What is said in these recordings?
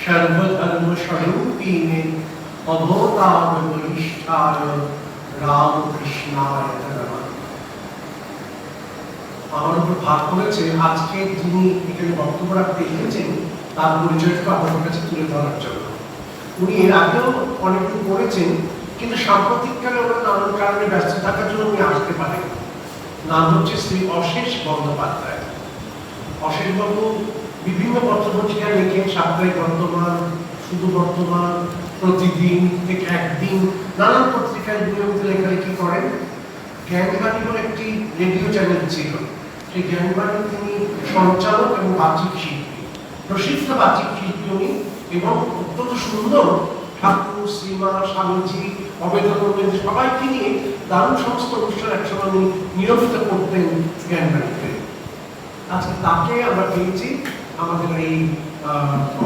सर्वधर्मस्वरूपिणे अवतारवरिष्ठाय রামকৃষ্ণায় নমঃ। আমার উপর ভাগ করেছে আজকে যিনি এখানে বক্তব্য রাখতে এসেছেন তার পরিচয়টা আপনাদের কাছে তুলে ধরার জন্য। উনি এর আগেও অনেকদিন করেছেন, কিন্তু সাম্প্রতিককালে ওনার নানান কারণে ব্যস্ত থাকার জন্য উনি আসতে পারেন। নাম হচ্ছে শ্রী অশেষ বন্দ্যোপাধ্যায়। অশেষবাবু বিভিন্ন পত্রপত্রিকায় লেখেন, সাপ্তাহিক বর্তমান, শুধু বর্তমান, প্রতিদিন থেকে একদিন, নানান পত্রিকায় নিয়মিত লেখালেখি করেন। জ্ঞানবাণী বলে একটি রেডিও চ্যানেল ছিল, সেই জ্ঞানবাণী তিনি সঞ্চালক এবং বাচিক শিল্পী, প্রসিদ্ধ বাচিক শিল্পী উনি, এবং অত্যন্ত সুন্দর ঠাকুর, শ্রীমা, স্বামীজি, অবেদানন্দ সবাইকে নিয়ে দারুণ সমস্ত অনুষ্ঠান একসময় উনি নিয়মিত করতেন জ্ঞানবাণীতে। আজকে তাকে আমরা পেয়েছি আমাদের এই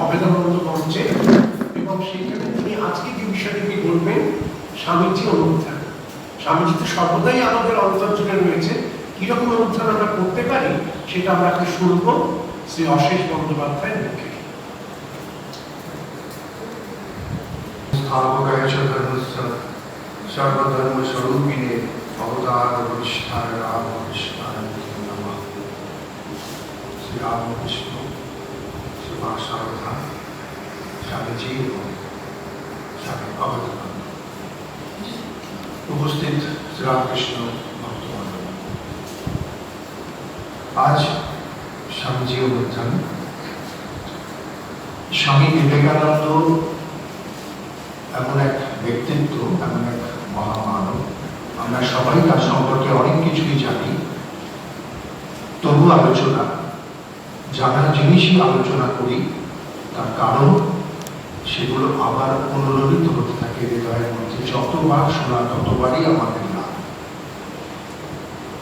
অবেদানন্দ মঞ্চে, এবং সেইখানে তিনি আজকে যে বিষয়টি বলবেন স্বামীজি অনুত্থান। স্বামীজি তো সর্বদাই আমাদের অন্তর জুড়ে রয়েছে, কিরকম অনুত্থান আমরা করতে পারি সেটা আমরা এখন শুনবো শ্রী অশেষ বন্দ্যোপাধ্যায়ের মুখে। সর্বধর্মস্বরূপিণে অবতারবরিষ্ঠায় রামকৃষ্ণায় নমঃ। শ্রী রামকৃষ্ণ, শ্রী মা শারদা, স্বামীজি এবং স্বামী অবতারানন্দ, উপস্থিত শ্রীরামকৃষ্ণ ভক্তমণ্ডলী, আজ স্বামীজি অনুত্থান। স্বামী বিবেকানন্দ এমন এক ব্যক্তিত্ব, এমন এক মহামানব, আমরা সবাই তার সম্পর্কে অনেক কিছুই জানি, তবু আলোচনা, জানা জিনিসই আলোচনা করি, তার কারণ সেগুলো আবার পুনরাবৃত্ত হতে থাকে হৃদয়ের মধ্যে। যতবার শোনা ততবারই আমাদের লাভ।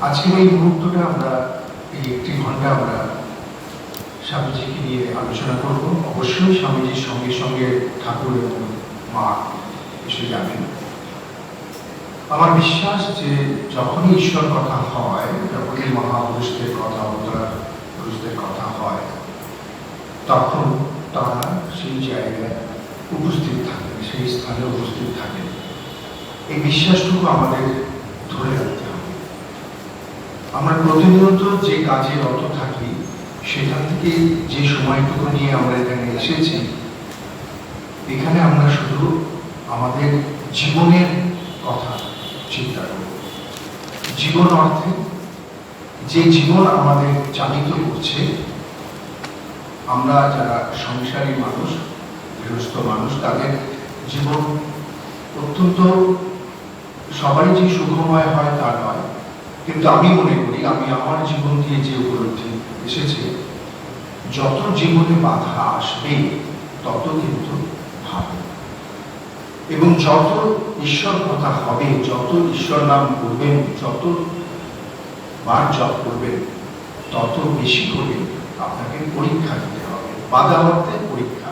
আজকের এই মুহূর্তটা আমরা, এই একটি ঘন্টা আমরা স্বামীজিকে নিয়ে আলোচনা করব। অবশ্যই স্বামীজির সঙ্গে সঙ্গে ঠাকুর এবং মা এসে যাবেন। আমার বিশ্বাস যে যখনই ঈশ্বর কথা হয়, যখনই মহাপুরুষদের কথা, অবতার পুরুষদের কথা হয়, তখন তারা সেই জায়গায় উপস্থিত থাকেন, সেই স্থানে উপস্থিত থাকেন। এই বিশ্বাসটুকু আমাদের ধরে রাখতে হবে। আমরা প্রতিনিয়ত যে কাজে রত থাকি, সেখান থেকে যে সময়টুকু নিয়ে আমরা এখানে এসেছি, এখানে আমরা শুধু আমাদের জীবনের কথা চিন্তা করব। জীবন অর্থে যে জীবন আমাদের চালিত করছে, আমরা যারা সংসারী মানুষ, গৃহস্থ মানুষ, তাদের জীবন অত্যন্ত সবারই যে সুখময় হয় তা নয়, কিন্তু আমি মনে করি, আমি আমার জীবন দিয়ে যে উপলব্ধি এসেছে, যত জীবনে বাধা আসবে তত কিন্তু ভালো, এবং যত ঈশ্বর কথা হবে, যত ঈশ্বর নাম করবেন, যত বার জপ করবেন, তত বেশি করে আপনাকে পরীক্ষা দিতে হবে, বাধা অর্থে পরীক্ষা।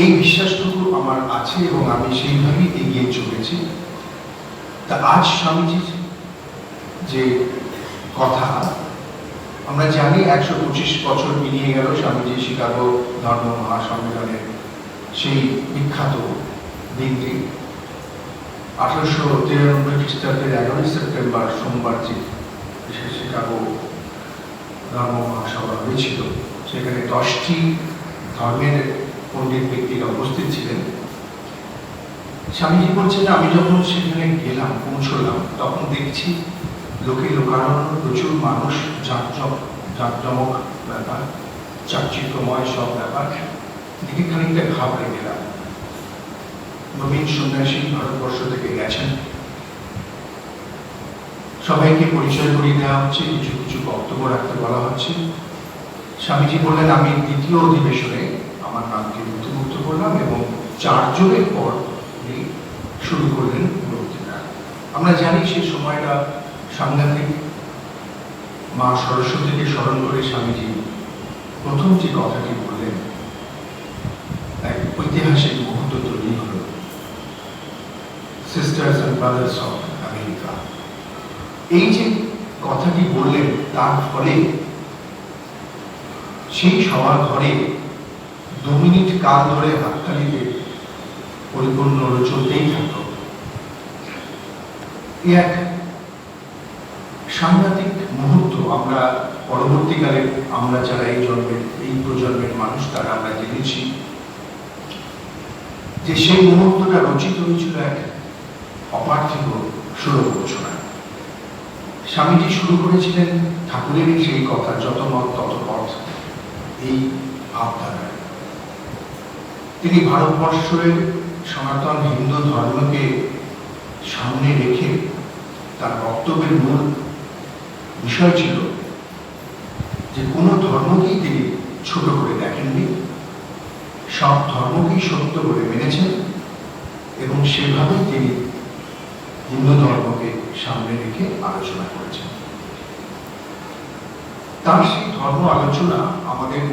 এই বিশ্বাসটুকু আমার আছে এবং আমি সেইভাবেই এগিয়ে চলেছি। তা আজ স্বামীজির যে কথা, আমরা জানি 125 বছর পেরিয়ে গেল স্বামীজি শিকাগো ধর্ম মহাসম্মেলনের সেই বিখ্যাত দিনটি। 1893 খ্রিস্টাব্দের 11 সেপ্টেম্বর সোমবার যে শিকাগো ধর্ম মহাসভা হয়েছিল, সেখানে 10টি ধর্মের পণ্ডিত ব্যক্তিরা উপস্থিত ছিলেন। স্বামীজি বলছেন, আমি যখন সেখানে গেলাম, পৌঁছলাম, তখন দেখছি লোকে লোকারণ্য, প্রচুর মানুষ, জাঁকজমক ব্যাপার, চাকচিক্যময় সব ব্যাপার দেখে খানিকটা ঘাবড়ে গেলাম। নবীন সন্ন্যাসী ভারতবর্ষ থেকে গেছেন, সবাইকে পরিচয় করিয়ে দেওয়া হচ্ছে, কিছু কিছু বক্তব্য রাখতে বলা হচ্ছে। স্বামীজি বললেন, আমি দ্বিতীয় অধিবেশনে আমার নামকে নথিভুক্ত করলাম এবং 4 জনের পর উনি শুরু করলেন বক্তৃতা। আমরা জানি সেই সময়টা সাংঘাতিক। মা সরস্বতীকে স্মরণ করে স্বামীজি প্রথম যে কথাটি বললেন, এক ঐতিহাসিক মুহূর্ত তৈরি হল। Sisters and brothers of America, এই যে কথাটি বললেন, তার ফলে সেই সভা ঘরে 2 মিনিট কাল ধরে হাততালিতে পরিপূর্ণ চলতেই থাকতো। এক সাংঘাতিক মুহূর্ত আমরা পরবর্তীকালে আমরা যারা এই প্রজন্মের মানুষ তারা আমরা জেনেছি যে সেই মুহূর্তটা রচিত হয়েছিল এক অপার্থিব সুলভ ঘোষণায়। স্বামীজি শুরু করেছিলেন ঠাকুরেরই সেই কথা, যত মত তত পথ, এই ভাবধারায়। তিনি ভারতবর্ষের সনাতন হিন্দু ধর্মকে সামনে রেখে তার বক্তব্যের মূল বিষয় ছিল যে কোনো ধর্মকেই তিনি ছোট করে দেখেননি, সব ধর্মকেই সত্য বলে মেনেছেন এবং সেভাবেই তিনি হিন্দু ধর্মকে সামনে রেখে আলোচনা করেছেন। তার সেই ধর্ম আলোচনা আমাদের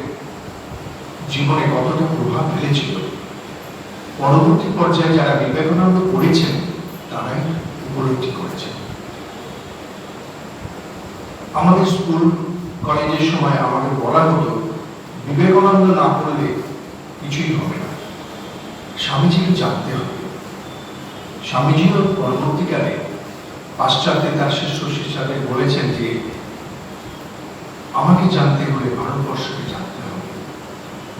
জীবনে কতটা প্রভাব ফেলেছিল, পরবর্তী পর্যায়ে যারা বিবেকানন্দ পড়েছেন তারাই উপলব্ধি করেছেন। আমাদের স্কুল কলেজের সময় আমাদের বলা হতো বিবেকানন্দ না পড়লে কিছুই হবে না, স্বামীজিকে জানতে হবে। স্বামীজিও পরবর্তীকালে পাশ্চাত্যে তার শিষ্য শিষ্যদের বলেছেন যে আমাকে জানতে হলে ভারতবর্ষকে জানতে হবে,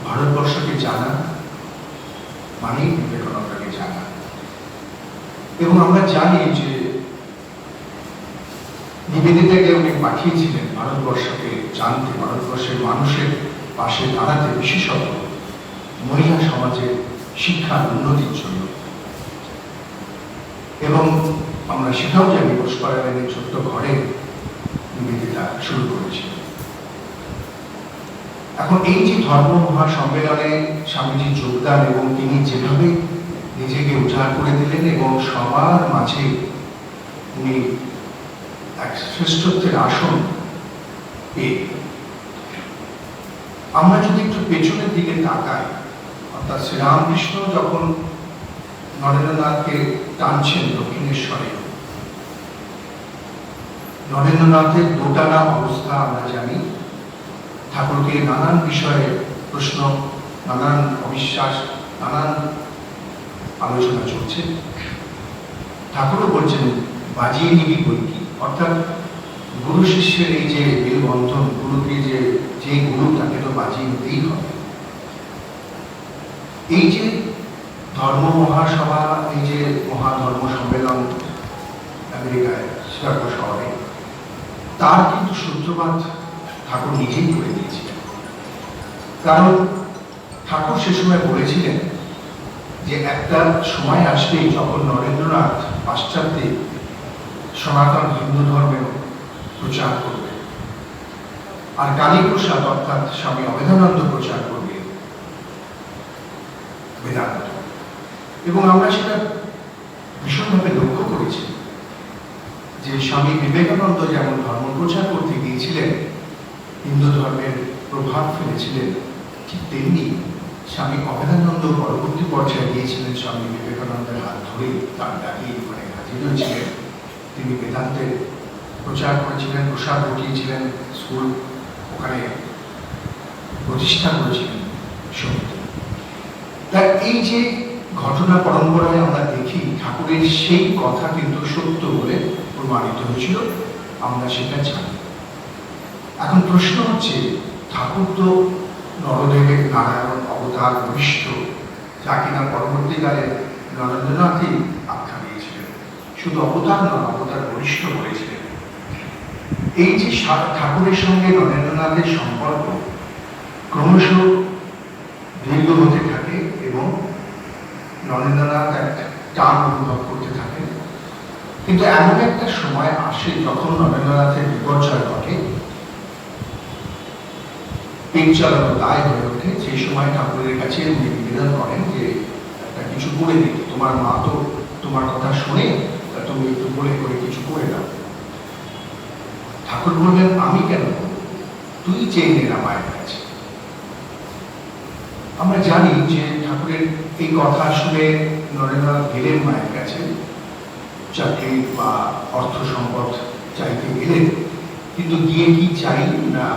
ভারতবর্ষকে জানা মানেই বিবেকানন্দকে জানা। এবং আমরা জানি যে নিবেদিতাকে উনি পাঠিয়েছিলেন ভারতবর্ষকে জানতে, ভারতবর্ষের মানুষের পাশে দাঁড়াতে, বিশেষত মহিলা সমাজের শিক্ষার উন্নতির জন্য। এবং আমরা সেটাও জানি পুষ্পারায়ণের ছোট্ট ঘরে নিবেদিতা শুরু করেছিল। এখন এই যে ধর্ম মহাসম্মেলনে স্বামীজির যোগদান এবং তিনি যেভাবে নিজেকে উজাড় করে দিলেন এবং সবার মাঝে উনি এক শ্রেষ্ঠত্বের আসন পেয়ে, আমরা যদি একটু পেছনের দিকে তাকাই, অর্থাৎ শ্রীরামকৃষ্ণ যখন নরেন্দ্রনাথকে টানছেন দক্ষিণেশ্বরে, নরেন্দ্রনাথের দোটানা অবস্থা আমরা জানি, ঠাকুরকে নানান বিষয়ে প্রশ্ন, নানান অবিশ্বাস, নানান আলোচনা চলছে। ঠাকুরও বলছেন বাজিয়ে নিবি বই কি, অর্থাৎ গুরু শিষ্যের এই যে মেলবন্ধন, গুরুকে যে গুরু তাকে তো বাজিয়ে নিতেই হবে। এই যে ধর্ম মহাসভা, এই যে মহাধর্ম সম্মেলন আমেরিকায় শিকাগো শহরে, তার কিন্তু সূত্রপাত ঠাকুর নিজেই করে দিয়েছিলেন। কারণ ঠাকুর সে সময় বলেছিলেন যে একটা সময় আসবেই যখন নরেন্দ্রনাথ পাশ্চাত্যে সনাতন হিন্দু ধর্মের প্রচার করবে, আর কালীপ্রসাদ অর্থাৎ স্বামী অভেদানন্দ প্রচার করবে বেদান্ত। এবং আমরা সেটা ভীষণভাবে লক্ষ্য করেছি যে স্বামী বিবেকানন্দ যেমন ধর্ম প্রচার করতে গিয়েছিলেন, হিন্দু ধর্মের প্রভাব ফেলেছিলেন, ঠিক তেমনি স্বামী অভেদানন্দ পরবর্তী পর্যায়ে গিয়েছিলেন স্বামী বিবেকানন্দের হাত ধরে, তার ডাকি মানে হাজির হয়েছিলেন। তিনি বেদান্তের প্রচার করেছিলেন, প্রসার ঘটিয়েছিলেন, স্কুল ওখানে প্রতিষ্ঠা করেছিলেন সমিতি। তাই এই যে ঘটনা পরম্পরায় আমরা দেখি ঠাকুরের সেই কথা কিন্তু সত্য বলে প্রমাণিত হয়েছিল, আমরা সেটা জানি। এখন প্রশ্ন হচ্ছে, ঠাকুর তো নরদেবের নারায়ণ অবতার বরিষ্ঠ, যা কিনা পরবর্তীকালে নরেন্দ্রনাথই আখ্যা দিয়েছিলেন, শুধু অবতার নয় অবতার বরিষ্ঠ বলেছিলেন। এই যে ঠাকুরের সঙ্গে নরেন্দ্রনাথের সম্পর্ক ক্রমশ দীর্ঘ হতে থাকে এবং নরেন্দ্রনাথ এক টান অনুভব করতে থাকেন। কিন্তু এমন একটা সময় আসে যখন নরেন্দ্রনাথের বিপর্যয় ঘটে, পেট চালানো দায় হয়ে ওঠে। সেই সময় ঠাকুরের কাছে উনি নিবেদন করেন যে একটা কিছু করে দিতে, তোমার মা তো তোমার কথা শুনে, তুমি একটু বলে করে কিছু করে দাও। ঠাকুর বললেন আমি কেন, তুই চেয়ে নে না মায়ের কাছে। আমরা জানি যে ঠাকুরের এই কথা শুনে নরেন্দ্রনাথ গেলেন মায়ের কাছে, চাকরি বা অর্থ সম্পদ চাইতে গেলেন, কিন্তু গিয়ে কি চাই না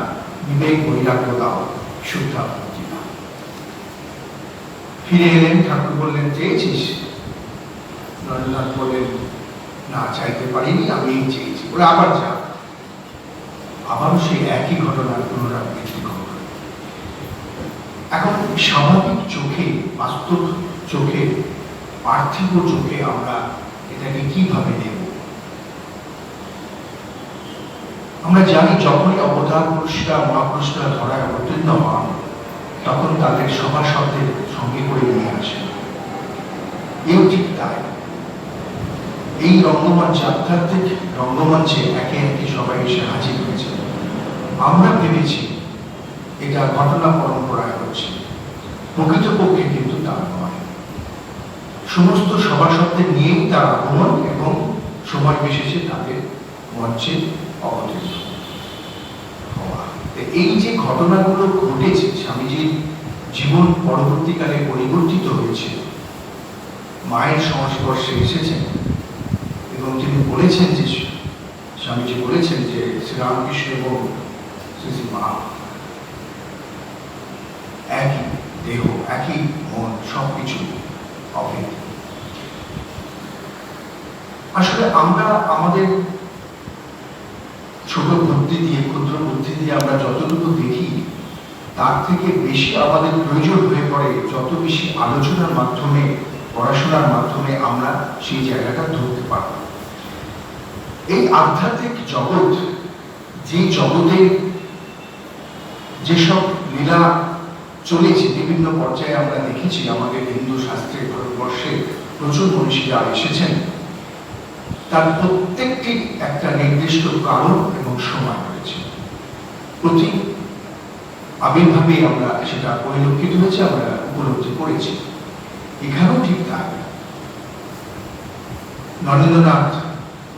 বিবেক বৈরাগ্য দাও, শুদ্ধা ভক্তি দাও। ফিরে এলেন, ঠাকুর বললেন চেয়েছিস? নরেন্দ্রনাথ বললেন না, চাইতে পারিনি, আমি চেয়েছি। বলে আবার যা। আবারও সেই একই ঘটনার পুনরাবৃত্তি ঘটল। এখন স্বাভাবিক চোখে, বাস্তব চোখে, পার্থিব চোখে আমরা এটাকে কিভাবে নেব? আমরা জানি যখনই অবতার পুরুষরা, মহাপুরুষরা ধরায় অবতীর্ণ হন, তখন তাদের সভাসদের সঙ্গে করে নিয়ে আসেন। এও ঠিক তাই। এই রঙ্গমঞ্চে, আধ্যাত্মিক রঙ্গমঞ্চে একে একে সবাই এসে হাজির হয়েছে। আমরা ভেবেছি এটা ঘটনা পরম্পরায় হচ্ছে, প্রকৃতপক্ষে কিন্তু তা নয়। সমস্ত সভাসদদের নিয়েই তার আগমন এবং সময় বিশেষে তাদের মঞ্চে অবতীর্ণ হওয়া। এই যে ঘটনাগুলো ঘটেছে, স্বামীজির জীবন পরবর্তীকালে পরিবর্তিত হয়েছে, মায়ের সংস্পর্শে এসেছেন এবং তিনি বলেছেন যে, স্বামীজি বলেছেন যে শ্রীরামকৃষ্ণ এবং শ্রী মা একই দেহ, একই মন, সবকিছু অভেদ। আসলে আমরা আমাদের ছোট বুদ্ধি দিয়ে, ক্ষুদ্র বুদ্ধি দিয়ে আমরা যতটুকু দেখি, তার থেকে বেশি আমাদের প্রয়োজন হয়ে পড়ে যত বেশি আলোচনার মাধ্যমে, পড়াশোনার মাধ্যমে আমরা সেই জায়গাটা ধরতে পারব। এই আধ্যাত্মিক জগৎ, যে জগতে যেসব লীলা চলেছে বিভিন্ন পর্যায়ে আমরা দেখেছি, আমাদের হিন্দু শাস্ত্রে, ভারতবর্ষে প্রচুর মনীষীরা এসেছেন, তার প্রত্যেকটি একটা নির্দিষ্ট কারণ এবং সময় রয়েছে। প্রতি আবির্ভাবে আমরা সেটা পরিলক্ষিত হয়েছে, আমরা উপলব্ধি করেছি। এখানেও ঠিক তাই। নরেন্দ্রনাথ,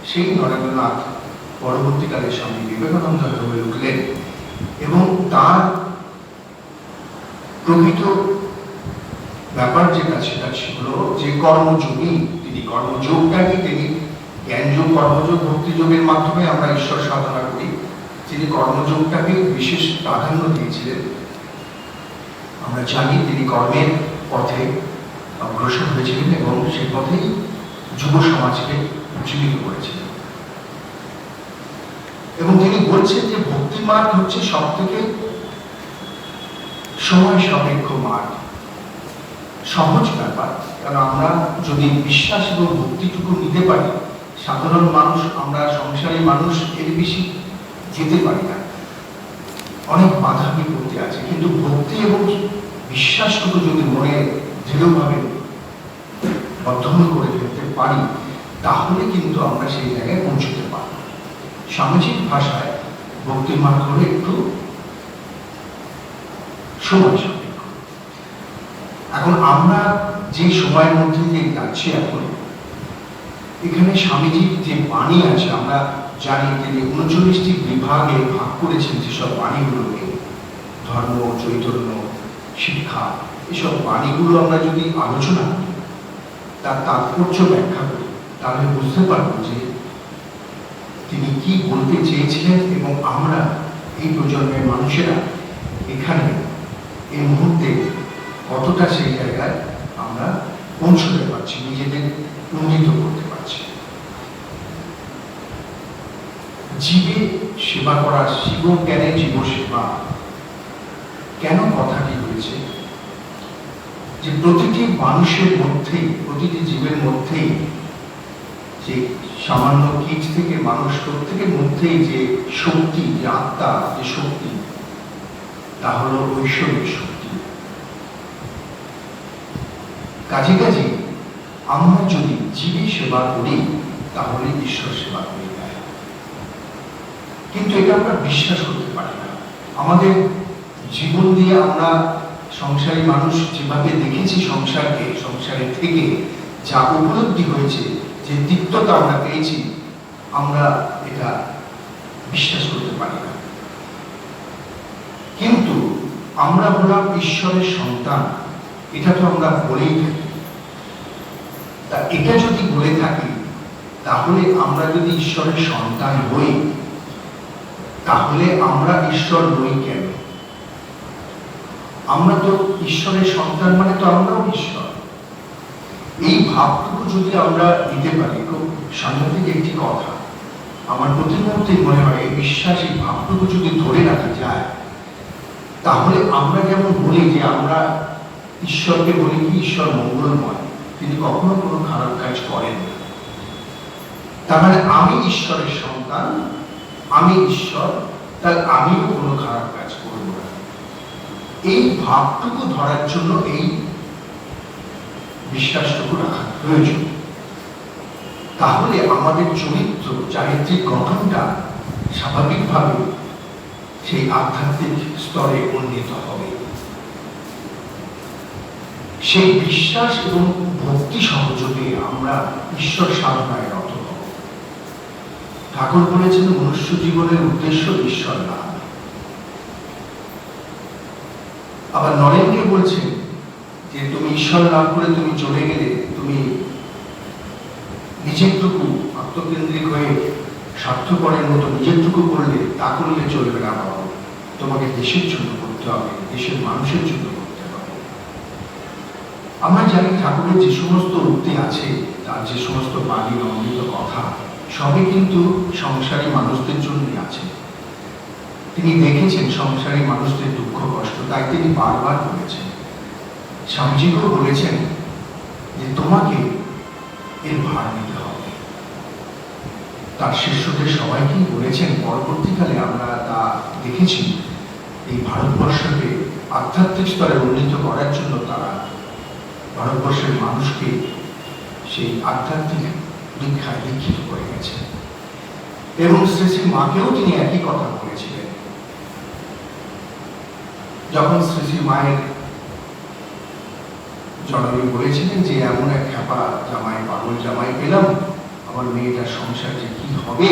সেই নরেন্দ্রনাথ পরবর্তীকালে স্বামী বিবেকানন্দ হয়ে উঠলেন এবং তার প্রকৃত ব্যাপার যেটা, সেটা ছিল যে কর্মযোগী তিনি। কর্মযোগটাকে তিনি জ্ঞানযোগ, কর্মযোগ, ভক্তিযোগের মাধ্যমে আমরা ঈশ্বর সাধনা করি। তিনি কর্মযোগটাকে বিশেষ প্রাধান্য দিয়েছিলেন। আমরা জানি তিনি কর্মের পথে অগ্রসর হয়েছিলেন এবং সে পথেই যুব সমাজকে উজ্জীবিত করেছিলেন। এবং তিনি বলছেন যে ভক্তি মার্গ হচ্ছে সব থেকে সময় সাপেক্ষ মার্গ, সহজ ব্যাপার। কারণ আমরা যদি বিশ্বাস এবং ভক্তিটুকু নিতে পারি, সাধারণ মানুষ, আমরা সংসারী মানুষ এর বেশি যেতে পারি না, অনেক বাধা বিপত্তি আছে। কিন্তু ভক্তি এবং বিশ্বাসটুকু যদি মনে দৃঢ়ভাবে বদ্ধমূল করে ফেলতে পারি, তাহলে কিন্তু আমরা সেই জায়গায় পৌঁছতে পারব। সামাজিক ভাষায় ভক্তির মার্গ হলো একটু সময় সাপেক্ষ। এখন আমরা যে সময়ের মধ্যে দিয়ে যাচ্ছি, এখন এখানে স্বামীজির যে বাণী আছে, আমরা জানি তিনি 39টি বিভাগে ভাগ করেছেন যেসব বাণীগুলোকে, ধর্ম, চৈতন্য, শিক্ষা, এসব বাণীগুলো আমরা যদি আলোচনা করি, তার তাৎপর্য ব্যাখ্যা করি, তাহলে বুঝতে পারবো যে তিনি কি বলতে চেয়েছিলেন এবং আমরা এই প্রজন্মের মানুষেরা এখানে এই মুহূর্তে কতটা সেই জায়গায় আমরা পৌঁছতে পারছি, নিজেদের উন্নীত করতে পারছি। জীবে সেবা করা, শিব জ্ঞানে জীব সেবা, কেন কথাটি হয়েছে? যে প্রতিটি মানুষের মধ্যেই, প্রতিটি জীবের মধ্যেই, যে সামান্য কীট থেকে মানুষ, প্রত্যেকের মধ্যেই যে শক্তি, যে আত্মা, যে শক্তি, তা হলো ঐশ্বরিক শক্তি। কাজে কাজে আমরা যদি জীবী সেবা করি, তাহলে ঈশ্বর সেবা করে দেয়। কিন্তু এটা আমরা বিশ্বাস করতে পারি না। আমাদের জীবন দিয়ে আমরা সংসারী মানুষ যেভাবে দেখেছি সংসারকে, সংসারের থেকে যা উপলব্ধি হয়েছে, যে তিক্ততা আমরা পেয়েছি, আমরা এটা বিশ্বাস করতে পারি না। কিন্তু আমরা হলাম ঈশ্বরের সন্তান, এটা তো আমরা বলেই থাকি। তা এটা যদি বলে থাকি, তাহলে আমরা যদি ঈশ্বরের সন্তান হই, তাহলে আমরা ঈশ্বর নই কেন? আমরা তো ঈশ্বরের সন্তান, মানে তো আমরাও ঈশ্বর। এই ভাবটুকু যদি আমরা দিতে পারি, খুব সাংঘাতিক একটি কথা। আমার প্রতি মুহূর্তে মনে হয় এই বিশ্বাস, এই ভাবটুকু যদি ধরে রাখা যায়, তাহলে আমরা যেমন বলি যে আমরা ঈশ্বরকে বলি কি ঈশ্বর মঙ্গলময়, তিনি কখনো কোনো খারাপ কাজ করেন না। তার মানে আমি ঈশ্বরের সন্তান, আমি ঈশ্বর, তাই আমিও কোনো খারাপ কাজ করব না। এই ভাবটুকু ধরার জন্য এই বিশ্বাসটুকু রাখা প্রয়োজন। তাহলে আমাদের চরিত্র, চারিত্রিক গঠনটা স্বাভাবিকভাবে সেই আধ্যাত্মিক স্তরে উন্নীত হবে। সেই বিশ্বাস এবং ভক্তি সহযোগে আমরা ঈশ্বর সাধনায় রত হব। ঠাকুর বলেছেন মনুষ্য জীবনের উদ্দেশ্য ঈশ্বর লাভ। আবার নরেন্দ্র বলছেন যে তুমি ঈশ্বর লাভ করে তুমি চলে গেলে, তুমি নিজেরটুকু আত্মকেন্দ্রিক হয়ে স্বার্থপরের মতো নিজেরটুকু করলে, তা করলে চলবে না বাবা। তোমাকে দেশের জন্য করতে হবে, দেশের মানুষের জন্য করতে হবে। আমরা জানি ঠাকুরের যে সমস্ত উক্তি আছে, তার যে সমস্ত বাণী অমৃত কথা, সবই কিন্তু সংসারী মানুষদের জন্যই আছে। তিনি দেখেছেন সংসারী মানুষদের দুঃখ কষ্ট, তাই তিনি বারবার বলেছেন। স্বামীজিকেও বলেছেন যে তোমাকে এর ভার নিতে হবে। তার শিষ্যদের সবাইকেই বলেছেন। পরবর্তীকালে আমরা তা দেখেছি, এই ভারতবর্ষকে আধ্যাত্মিক স্তরে উন্নীত করার জন্য তারা ভারতবর্ষের মানুষকে সেই আধ্যাত্মিক দীক্ষায় দীক্ষিত করে গেছে। এবং শ্রী শ্রী মাকেও তিনি একই কথা বলেছিলেন। যখন শ্রী শ্রী মায়ের জননী বলেছিলেন যে এমন এক খ্যাপা জামাই, পাগল জামাই পেলাম, আমার মেয়েটার সংসার যে কি হবে,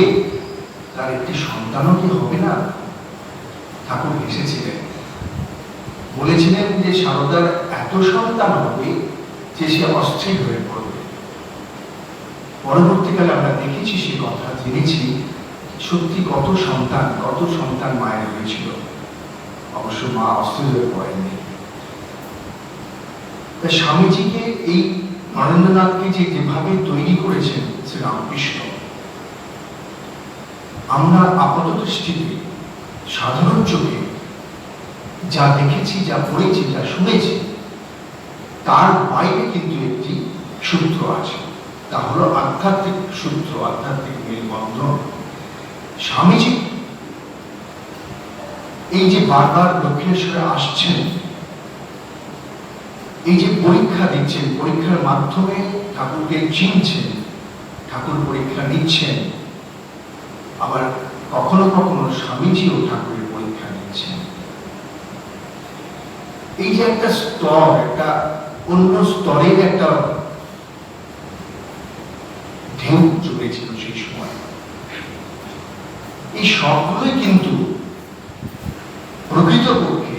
তার একটি সন্তানও কি হবে না? ঠাকুর হেসেছিলেন, বলেছিলেন যে সারদার এত সন্তান হবে যে সে অস্থির হয়ে পড়বে। পরবর্তীকালে আমরা দেখেছি, সে কথা জেনেছি, সত্যি কত সন্তান মায়ের হয়েছিল। অবশ্য মা অস্থির হয়ে পড়েননি। স্বামীজিকে এই নরেন্দ্রনাথকে যেভাবে তৈরি করেছেন শ্রীরামকৃষ্ণ, আমরা আপাত দৃষ্টিতে সাধারণ চোখে যা দেখেছি, যা পড়েছি, যা শুনেছি, তার বাইরে কিন্তু একটি সূত্র আছে। তা হলো আধ্যাত্মিক সূত্র, আধ্যাত্মিক মেলবন্ধন। স্বামীজি এই যে বারবার দক্ষিণেশ্বরে আসছেন, এই যে পরীক্ষা দিচ্ছেন, পরীক্ষার মাধ্যমে ঠাকুরকে চিনছেন, ঠাকুর পরীক্ষা নিচ্ছেন, আবার কখনো কখনো স্বামীজিও ঠাকুরের পরীক্ষা নিচ্ছেন। এই যে একটা স্তর, একটা অন্য স্তরের একটা ঢেউ চলেছিল সেই সময়। এই সবগুলোই কিন্তু প্রকৃতপক্ষে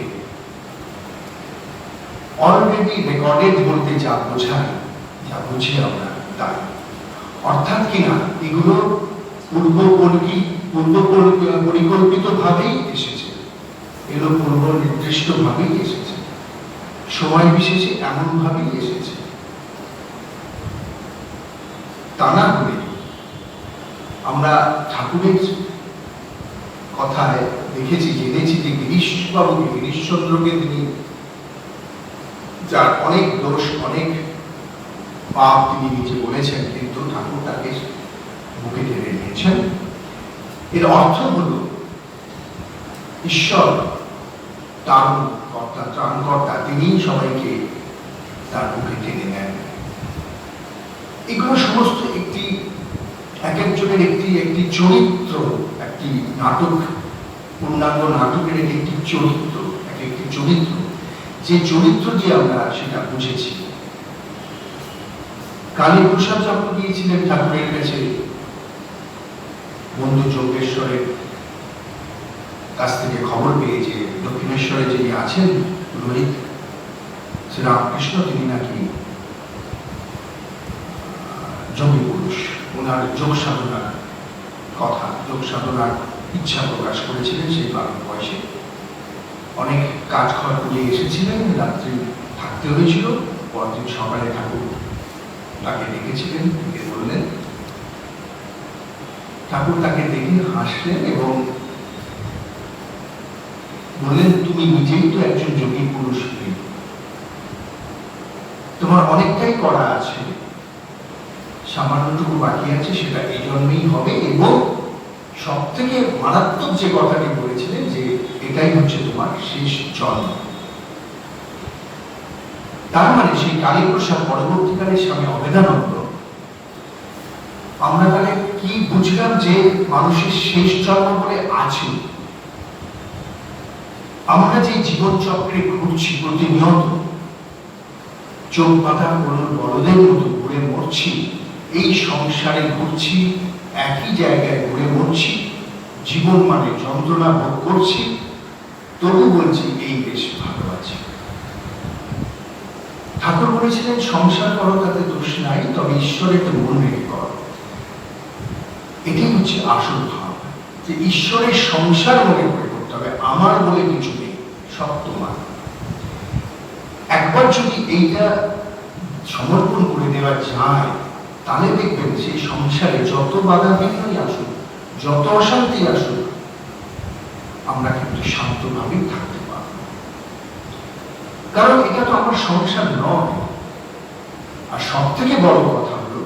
অলরেডি রেকর্ডেড বলতে যা বোঝায়, যা বুঝি আমরা তাই। অর্থাৎ কিনা এগুলো পূর্ব পরিকল্পিত ভাবেই এসেছে, এগুলো পূর্ব নির্দিষ্ট ভাবেই এসেছে, সময় বিশেষে এমন ভাবেই এসেছে। তা না হলে আমরা ঠাকুরের কথায় দেখেছি, জেনেছি যে গিরিশবাবুকে, গিরিশচন্দ্রকে তিনি, যার অনেক দোষ, অনেক পাপ তিনি নিজে বলেছেন, কিন্তু ঠাকুর তাকে বুকে টেনে নিয়েছেন। এর অর্থ হল ঈশ্বর ত্রাণকর্তা, তিনি সবাইকে তার বুকে টেনে নেন। এগুলো সমস্ত একটি এক একজনের একটি চরিত্র, একটি নাটক, পূর্ণাঙ্গ নাটকের একটি চরিত্র, একটি চরিত্র, যে চরিত্র দিয়ে আমরা সেটা বুঝেছি। কালী প্রসাদ যখন গিয়েছিলেন ঠাকুরের কাছে, বন্ধু যোগেশ্বরের কাছ থেকে খবর পেয়ে যে দক্ষিণেশ্বরে যিনি আছেন রোহিত শ্রীরামকৃষ্ণ, তিনি নাকি যোগী পুরুষ, ওনার যোগ সাধনার কথা, যোগ সাধনার ইচ্ছা প্রকাশ করেছিলেন সেই 12 বয়সে। অনেক কাজ খড় করে এসেছিলেন, রাত্রি থাকতে হয়েছিল। পরদিন সকালে ঠাকুর তাকে ডেকেছিলেন, ডেকে বললেন, ঠাকুর তাকে দেখে হাসলেন এবং বললেন, তুমি নিজেই তো একজন যোগী পুরুষ, তোমার অনেকটাই করা আছে, সামান্যটুকু বাকি আছে, সেটা এই জন্মেই হবে। এবং সব থেকে মারাত্মক যে কথাটি বলেছিলেন যে এটাই হচ্ছে তোমার শেষ জন্ম। তার মানে সেই কালীপ্রসাদ পরবর্তীকালে স্বামী অভেদানন্দ, আমরা তাহলে কি বুঝলাম যে মানুষের শেষ জন্ম বলে আছে। আমরা যে জীবন চক্রে ঘুরছি প্রতিনিয়ত, চোখ বাঁধা কোন বড়দের মতো ঘুরে মরছি, এই সংসারে ঘুরছি, একই জায়গায় ঘুরে মরছি, জীবন মানে যন্ত্রণা ভোগ করছি, তবু বলছি এই বেশ ভালো আছে। ঠাকুর বলেছিলেন, সংসার করো তাতে দোষ নাই, তবে ঈশ্বরের তো মন রেখে করো। এটাই হচ্ছে আসল ভাব, যে ঈশ্বরের সংসার মনে করে করতে হবে, আমার বলে কিছু নেই, সব তোমার। একবার যদি এইটা সমর্পণ করে দেওয়া যায়, তাহলে দেখবেন সেই সংসারে যত বাধা বিঘ্নই আসুক, যত অশান্তি আসুক, আমরা কিন্তু শান্তভাবেই থাকতে পারব। কারণ এটা তো আমার সংসার নয়। আর সব থেকে বড় কথা হলো,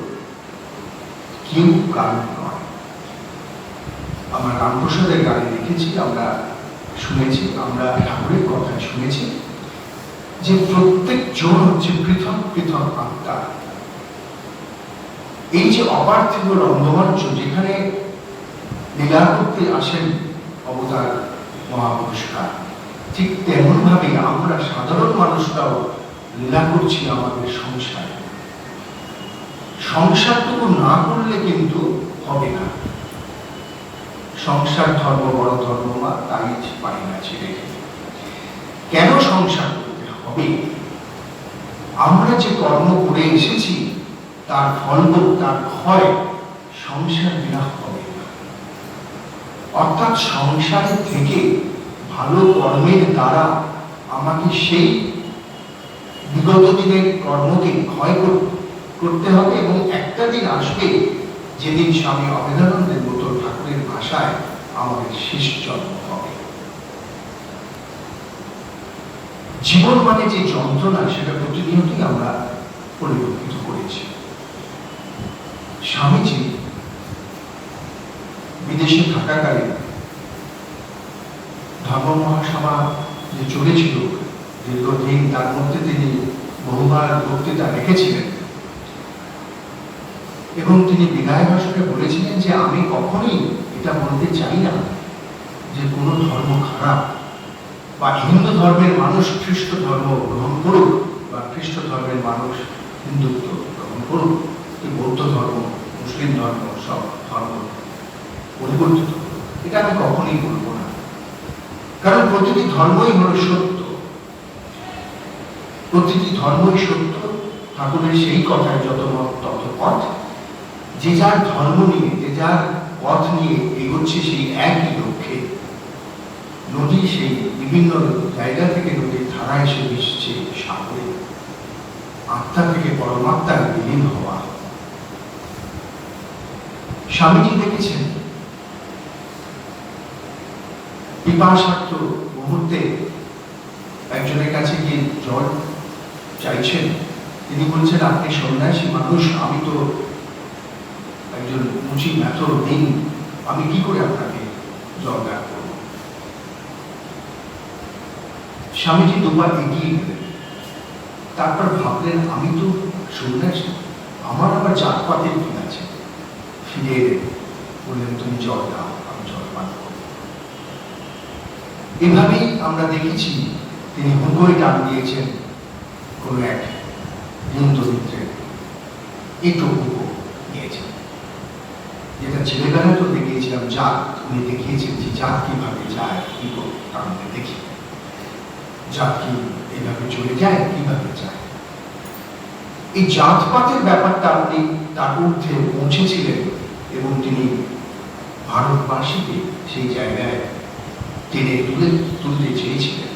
কেউ কারণ নয়। আমরা রামপ্রসাদের গানে দেখেছি, আমরা শুনেছি, আমরা ঠাকুরের কথা শুনেছি যে প্রত্যেক জন হচ্ছে পৃথক পৃথক আত্মা। এই যে অপার্থিব রঙ্গমঞ্চ, যেখানে লীলা করতে আসেন অবতার মহাপুরুষরা, ঠিক তেমন ভাবে আমরা সাধারণ মানুষরাও লীলা করছি আমাদের সংসারে। সংসারটুকু না করলে কিন্তু হবে না। সংসার ধর্ম বড় ধর্ম, মা তাই পারি না ছেড়ে। কেন সংসার করতে হবে? আমরা যে কর্ম করে এসেছি তার ফলভোগ, তার ক্ষয় সংসার বিনা হবে না। অর্থাৎ সংসারের থেকে ভালো কর্মের দ্বারা আমাকে সেই বিগত দিনের কর্মকে ক্ষয় করতে হবে। এবং একটা দিন আসবে যেদিন স্বামী অভেদানন্দের মতো ঠাকুরের ভাষায় আমাদের শেষ জন্ম হবে। জীবন মানে যে যন্ত্রণা, সেটা প্রতিনিয়তই আমরা পরিলক্ষিত করেছি। স্বামীজি বিদেশে থাকাকালীন ধর্ম মহাসভা যে চলেছিল দীর্ঘদিন, তার মধ্যে তিনি বহুবার বক্তৃতা রেখেছিলেন এবং তিনি বিদায় ভাষণে বলেছিলেন যে আমি কখনোই এটা বলতে চাই না যে কোনো ধর্ম খারাপ, বা হিন্দু ধর্মের মানুষ খ্রিস্ট ধর্ম গ্রহণ করুক, বা খ্রিস্ট ধর্মের মানুষ হিন্দুত্ব গ্রহণ করুক, বৌদ্ধ ধর্ম, মুসলিম ধর্ম, সব ধর্ম পরিবর্তিত, এটা আমি কখনোই বলবো না। কারণ প্রতিটি ধর্মই হল সত্য, প্রতিটি ধর্মই সত্য। ঠাকুরের সেই কথায় যত মত তত পথ। যে যার ধর্ম নিয়ে, যে যার পথ নিয়ে এগোচ্ছে সেই একই লক্ষ্যে। নদী সেই বিভিন্ন জায়গা থেকে নদীর ধারা এসে মিশছে সাগরে, আত্মা থেকে পরমাত্মার বিলীন হওয়া। স্বামীজি দেখেছেন পিপাসার্থ মুহূর্তে একজনের কাছে গিয়ে জল চাইছেন। তিনি বলছেন, আপনি সন্ন্যাসী মানুষ, আমি তো একজন মুচি মেথর নেই, আমি কি করে আপনাকে জল দান করব? স্বামীজি দুবার এগিয়ে গেলেন, তারপর ভাবলেন, আমি তো সন্ন্যাসী, আমার আবার জাতপাতের কি আছে? ফিরে এলেন, বললেন, তুমি জল দাও, আমি জল পান করব। এভাবেই আমরা দেখেছি তিনি হুঁকোয় টান দিয়েছেন কোন এক দরিদ্রের, একটু হুঁকো নিয়েছেন। যেটা ছেলেবেলা তো দেখিয়েছিলাম জাত, উনি দেখিয়েছেন যে জাত কিভাবে যায়, কি টানতে দেখি, জাত কি এইভাবে চলে যায়, কিভাবে যায়। এই জাতপাতের ব্যাপারটা আপনি তার ঊর্ধ্বে পৌঁছেছিলেন এবং তিনি ভারতবাসীকে সেই জায়গায় টেনে তুলতে চেয়েছিলেন।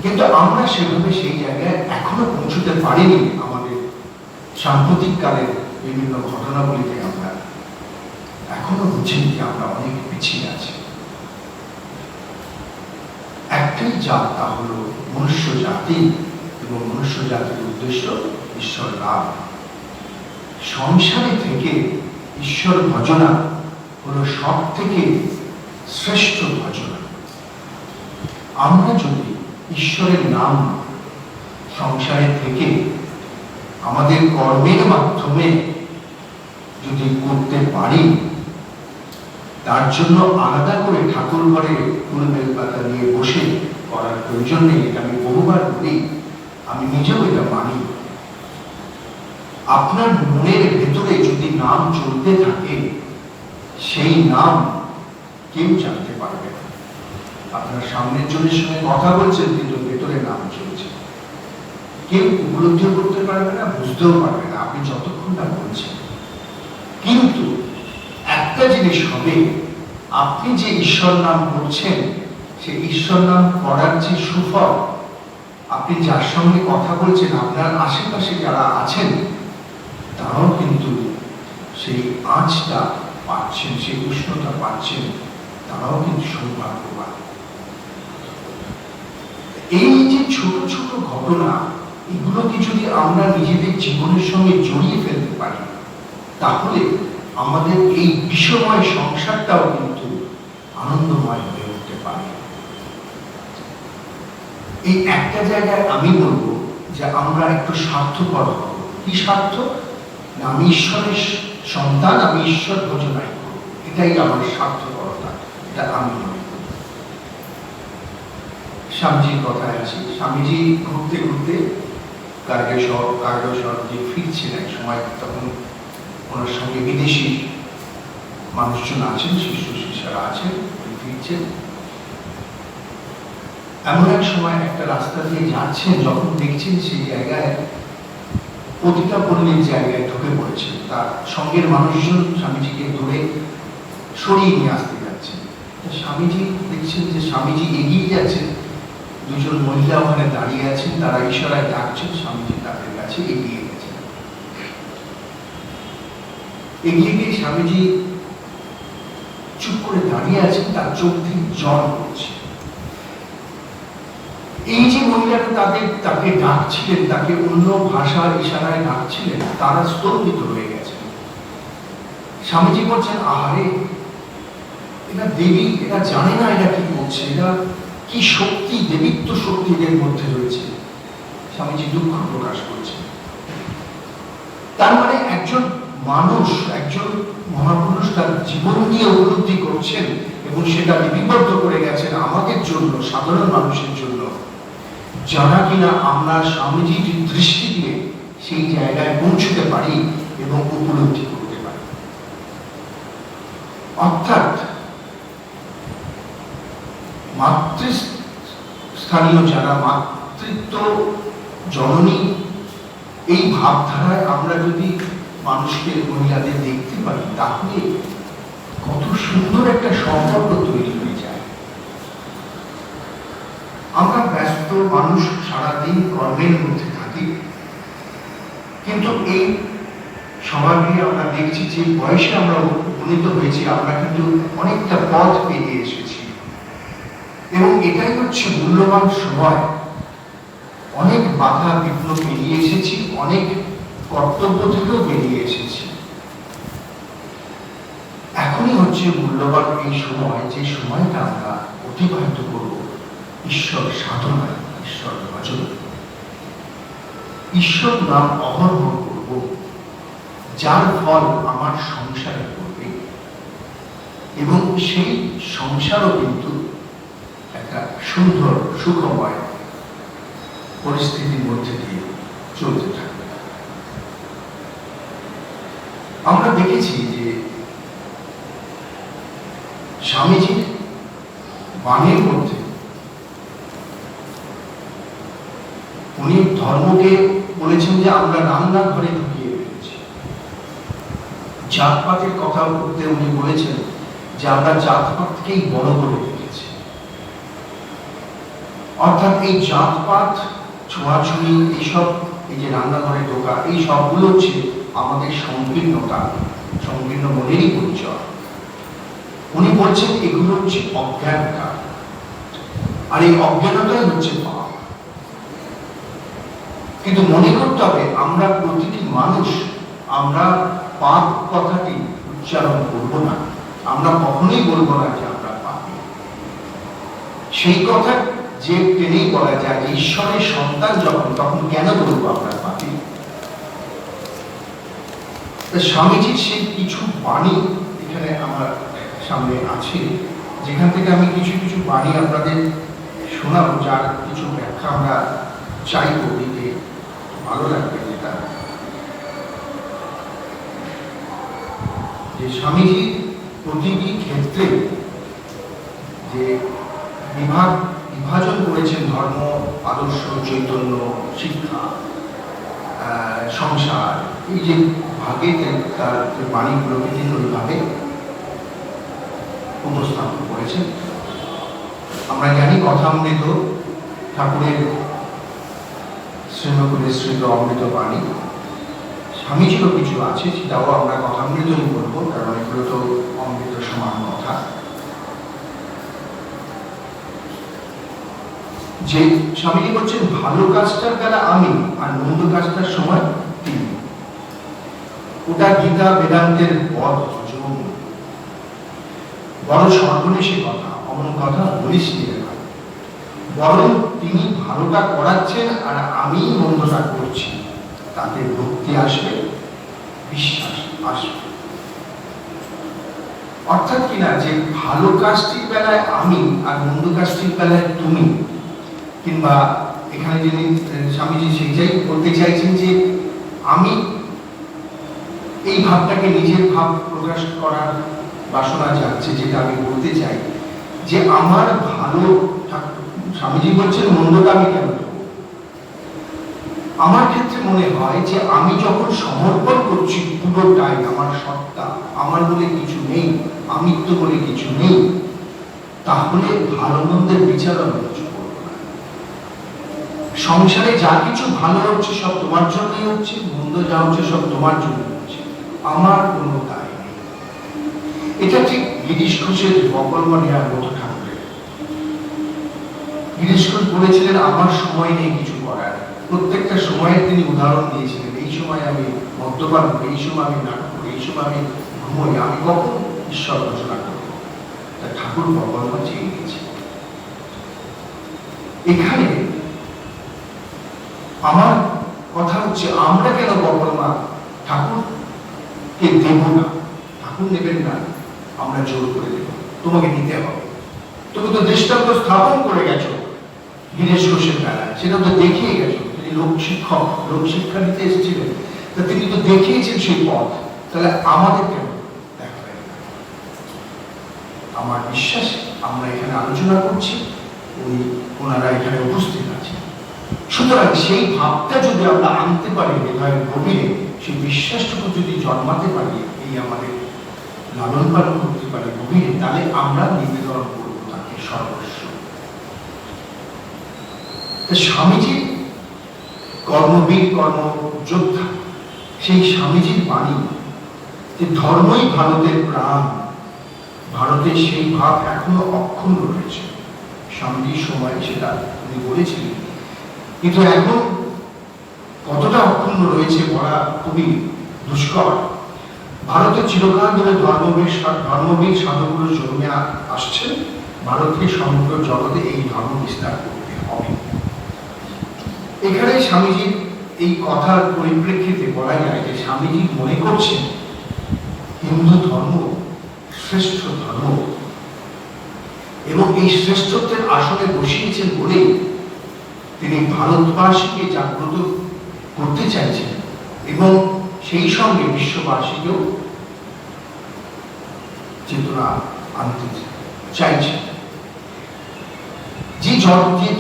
কিন্তু আমরা সেভাবে সেই জায়গায় এখনো পৌঁছতে পারিনি। আমাদের সাম্প্রতিক কালের বিভিন্ন ঘটনাবলীতে আমরা এখনো বুঝি যে আমরা অনেক পিছিয়ে আছি। একটাই জাত, তা হলো মনুষ্য জাতি, এবং মনুষ্য জাতির উদ্দেশ্য ঈশ্বর লাভ। সংসারে থেকে ঈশ্বর ভজনা হলো সব থেকে শ্রেষ্ঠ ভজনা। আমরা যদি ঈশ্বরের নাম সংসারে থেকে আমাদের কর্মের মাধ্যমে যদি করতে পারি, তার জন্য আলাদা করে ঠাকুর ঘরে ফুল বেলপাতা নিয়ে বসে করার প্রয়োজন নেই। এটা আমি বহুবার বলি, আমি নিজেও এটা মানি। আপনার মনের ভেতরে যদি নাম চলতে থাকে, সেই নাম কেউ জানতে পারবে না। আপনার সামনের জনের সঙ্গে কথা বলছেন কিন্তু ভেতরে নাম চলছে, কেউ উপলব্ধি করতে পারবে না, বুঝতেও পারবে না আপনি যতক্ষণ না বলছেন। কিন্তু একটা জিনিস হবে, আপনি যে ঈশ্বর নাম করছেন, সে ঈশ্বর নাম করার যে সুফল, আপনি যার সঙ্গে কথা বলছেন, আপনার আশেপাশে যারা আছেন, তারাও কিন্তু সেই আঁচটা পাচ্ছেন, সেই উষ্ণতা পাচ্ছেন, তারাও কিন্তু সৌভাগ্যবান। এই যে ছোট ছোট ঘটনা, এগুলোকে যদি আমরা নিজেদের জীবনের সঙ্গে জড়িয়ে ফেলতে পারি, তাহলে আমাদের এই বিষময় সংসারটাও কিন্তু আনন্দময় হয়ে উঠতে পারে। এই একটা জায়গায় আমি বলবো যে আমরা একটু স্বার্থপর হব। কি স্বার্থ? না, আমি ঈশ্বরের সন্তান, আমি ঈশ্বর ভজনাই করব, এটাই আমার স্বার্থপরতা। এটা আমি মনে করি। স্বামীজির কথায় আছি। স্বামীজি ঘুরতে ঘুরতে কার্গেশ্বর যে ফিরছিলেন সময়, তখন ওনার সঙ্গে বিদেশি মানুষজন আছেন, শিশু শিষ্যরা আছেন, ফিরছেন। এমন এক সময় একটা রাস্তা দিয়ে যাচ্ছেন, যখন দেখছেন সেই জায়গায় পতিতা পল্লীর জায়গায় ঢুকে পড়েছে, তার সঙ্গের মানুষজন স্বামীজিকে ধরে সরিয়ে নিয়ে আসতে যাচ্ছেন। স্বামীজি দেখছেন যে স্বামীজি এগিয়ে যাচ্ছেন, দুজন মহিলা ওখানে দাঁড়িয়ে আছেন, তারা ইশারায় ডাকছেন, স্বামীজি তাদের কাছে এগিয়ে গেছেন। এগিয়ে গিয়ে স্বামীজি চুপ করে দাঁড়িয়ে আছেন, তার চোখ থেকে জল পড়ছে। এই যে মহিলাটা তাকে ডাকছিলেন, তাকে অন্য ভাষার ইশারায় ডাকছিলেন, তারা স্তম্ভিত হয়ে গেছেন। স্বামীজি বলছেন, আহারে, এরা দেবী, এরা জানে না এরা কি করছে, এরা কি শক্তি, দেবীত্ব শক্তি এদের মধ্যে রয়েছে। স্বামীজি দুঃখ প্রকাশ করছেন। তার মানে একজন মানুষ, একজন মহাপুরুষ তার জীবন নিয়ে উপলব্ধি করছেন এবং সেটা লিপিবদ্ধ করে গেছেন আমাদের জন্য, সাধারণ মানুষের জন্য, যারা কিনা আমরা স্বামীজির দৃষ্টি দিয়ে সেই জায়গায় পৌঁছতে পারি এবং উপলব্ধি করতে পারি। অর্থাৎ মাতৃস্থানীয় যারা, মাতৃত্ব জননী, এই ভাবধারায় আমরা যদি মানুষকে, মহিলাদের দেখতে পারি, তাহলে কত সুন্দর একটা সম্পর্ক তৈরি হয়ে যায়। আমরা ব্যস্ত মানুষ, সারাদিন কর্মের মধ্যে থাকি, কিন্তু এই সমাজে আমরা দেখছি যে বয়সে আমরা উপনীত হয়েছি, আমরা কিন্তু অনেকটা পথ পেরিয়ে এসেছি এবং এটাই হচ্ছে মূল্যবান সময়। অনেক বাধা বিঘ্ন পেরিয়ে এসেছি, অনেক কর্তব্য থেকেও বেরিয়ে এসেছি। এখনই হচ্ছে মূল্যবান এই সময়, যে সময়টা আমরা অতিবাহিত করব ঈশ্বর সাধনায়, ঈশ্বর ভজন, ঈশ্বর নাম অহরহ করব, যার ফল আমার সংসারে করবে এবং সেই সংসারও কিন্তু একটা সুন্দর সুখময় পরিস্থিতির মধ্যে দিয়ে চলতে থাকবে। আমরা দেখেছি যে স্বামীজির বাণীর মধ্যে উনি ধর্মকে বলেছেন যে আমরা রান্নাঘরে ঢুকিয়ে ফেলেছি। জাতপাতের কথা বলতে উনি বলেছেন যে আমরা জাতপাতকেই বড় করে রেখেছি। অর্থাৎ এই জাতপাত, ছোঁয়াছুঁয়ি, এইসব, এই যে রান্নাঘরে ঢোকা, এই সবগুলো হচ্ছে আমাদের সংকীর্ণতা, সংকীর্ণ মনেরই পরিচয়। উনি বলছেন এগুলো হচ্ছে অজ্ঞানতা, আর এই অজ্ঞানতাই হচ্ছে পাপ। কিন্তু মনে করতে হবে আমরা প্রতিটি মানুষ, আমরা পাপ কথাটি উচ্চারণ করব না, আমরা কখনোই বলবো না যে আমরা পাপী। সেই কথা যে টেনেই বলা যায় যে ঈশ্বরের সন্তান যখন, তখন কেন বলবো আমরা পাপী? স্বামীজির সেই কিছু বাণী এখানে আমার সামনে আছে, যেখান থেকে আমি কিছু কিছু বাণী আপনাদের শোনাবো, যার কিছু ব্যাখ্যা আমরা চাইবো দিতে, ভালো লাগবে। যেটা যে স্বামীজি প্রতিটি ক্ষেত্রে যে বিভাজন করেছেন, ধর্ম, আদর্শ, চৈতন্য, শিক্ষা, সংসার, এই যে ভাগে তার বাণীগুলো বিভিন্ন ভাবে উপস্থাপন করেছেন। আমরা জানি কথামৃত ঠাকুরের শ্রীমকুলের শ্রীল অমৃত বাণী, স্বামীজিরও কিছু আছে, সেটাও আমরা কথামৃতই বলবো, কারণ এগুলো তো অমৃত সমান কথা। যে স্বামীজি বলছেন ভালো কাজটার বেলা আমি, আর মন্দ কাজটার সময় তিনি। ওটা গীতা বেদান্তের পথ যোগ, বড় সর্বনেশী কথা, অমন কথা বলিস নি, বরং তিনি ভালোটা করাচ্ছেন আর আমি মন্দটা করছি, তাতে ভক্তি আসবে, বিশ্বাস আসবে। অর্থাৎ কিনা যে ভালো কাজটির বেলায় আমি আর মন্দ কাজটির বেলায় তুমি, কিংবা এখানে যিনি স্বামীজি সেইটাই বলতে চাইছেন যে আমি এই ভাবটাকে নিজের ভাব প্রকাশ করার বাসনা যাচ্ছে, যেটা আমি বলতে চাই যে আমার ভালো, স্বামীজি বলছেন মন্দটা আমি কেন দেব? আমার ক্ষেত্রে মনে হয় যে আমি যখন সমর্পণ করছি পুরোটাই, আমার সত্তা, আমার বলে কিছু নেই, আমিত্ব বলে কিছু নেই, তাহলে ভালো মন্দের বিচার আমি কিছু করবো না। সংসারে যা কিছু ভালো হচ্ছে সব তোমার জন্যই হচ্ছে, মন্দ যা হচ্ছে সব তোমার জন্য হচ্ছে, আমার কোনো দায় নেই। এটা ঠিক গিরিশ ঘোষের বকলম নেওয়ার মতো ঠাকুরের। গিরিশ ঘোষ বলেছিলেন আমার সময় নেই কিছু করার, প্রত্যেকটা সময়ের তিনি উদাহরণ দিয়েছিলেন। এই সময় আমি মদ্যপান করি, এই সময় আমি নাটক করি, এই সময় আমি ঘুমোই, আমি কখন ঈশ্বর ঘোষণা করবো? তা ঠাকুর বকলম চেয়ে গেছে। এখানে আমার কথা হচ্ছে আমরা কেন বকলমা ঠাকুরকে দেব না? ঠাকুর নেবেন না, আমরা জোর করে দেব, তোমাকে নিতে হবে। তুমি তো দৃষ্টান্ত স্থাপন করে গেছো গিরিশ ঘোষের বেলায়, সেটা তো দেখিয়ে গেছো। তিনি লোক শিক্ষক, লোক শিক্ষা নিতে এসেছিলেন, তা তিনি তো দেখিয়েছেন সেই পথ, তাহলে আমাদের কেন দেখাবেন না? আমার বিশ্বাস আমরা এখানে আলোচনা করছি, ওনারা এখানে উপস্থিত আছেন। সুতরাং সেই ভাবটা যদি আমরা আনতে পারি হৃদয়ের গভীরে, সেই বিশ্বাসটুকু যদি জন্মাতে পারি, এই আমাদের লালন পালন করতে পারি গভীরে, তাহলে আমরা নিবেদন করবো তাকে সর্বস্ব। স্বামীজি কর্মবীর, কর্মযোদ্ধা, সেই স্বামীজির বাণী যে ধর্মই ভারতের প্রাণ, ভারতের সেই ভাব এখনো অক্ষুণ্ণ রয়েছে। স্বামীজির সময় সেটা উনি বলেছিলেন, কিন্তু এখন কতটা অক্ষুণ্ণ রয়েছে বলা খুবই দুষ্কর। ভারতে চিরকাল ধরে ধর্মবীর সাধুগুলো জন্মে আসছেন, ভারতকে সমগ্র জগতে এই ধর্ম বিস্তার করতে হবে। এখানে স্বামীজির এই কথার পরিপ্রেক্ষিতে বলা যায় যে স্বামীজি মনে করছেন হিন্দু ধর্ম শ্রেষ্ঠ ধর্ম, এবং এই শ্রেষ্ঠত্বের আসনে বসিয়েছেন বলেই তিনি ভারতবাসীকে জাগ্রত করতে চাইছেন, এবং সেই সঙ্গে বিশ্ববাসীকেও চেতনা আনতে চাইছেন। যে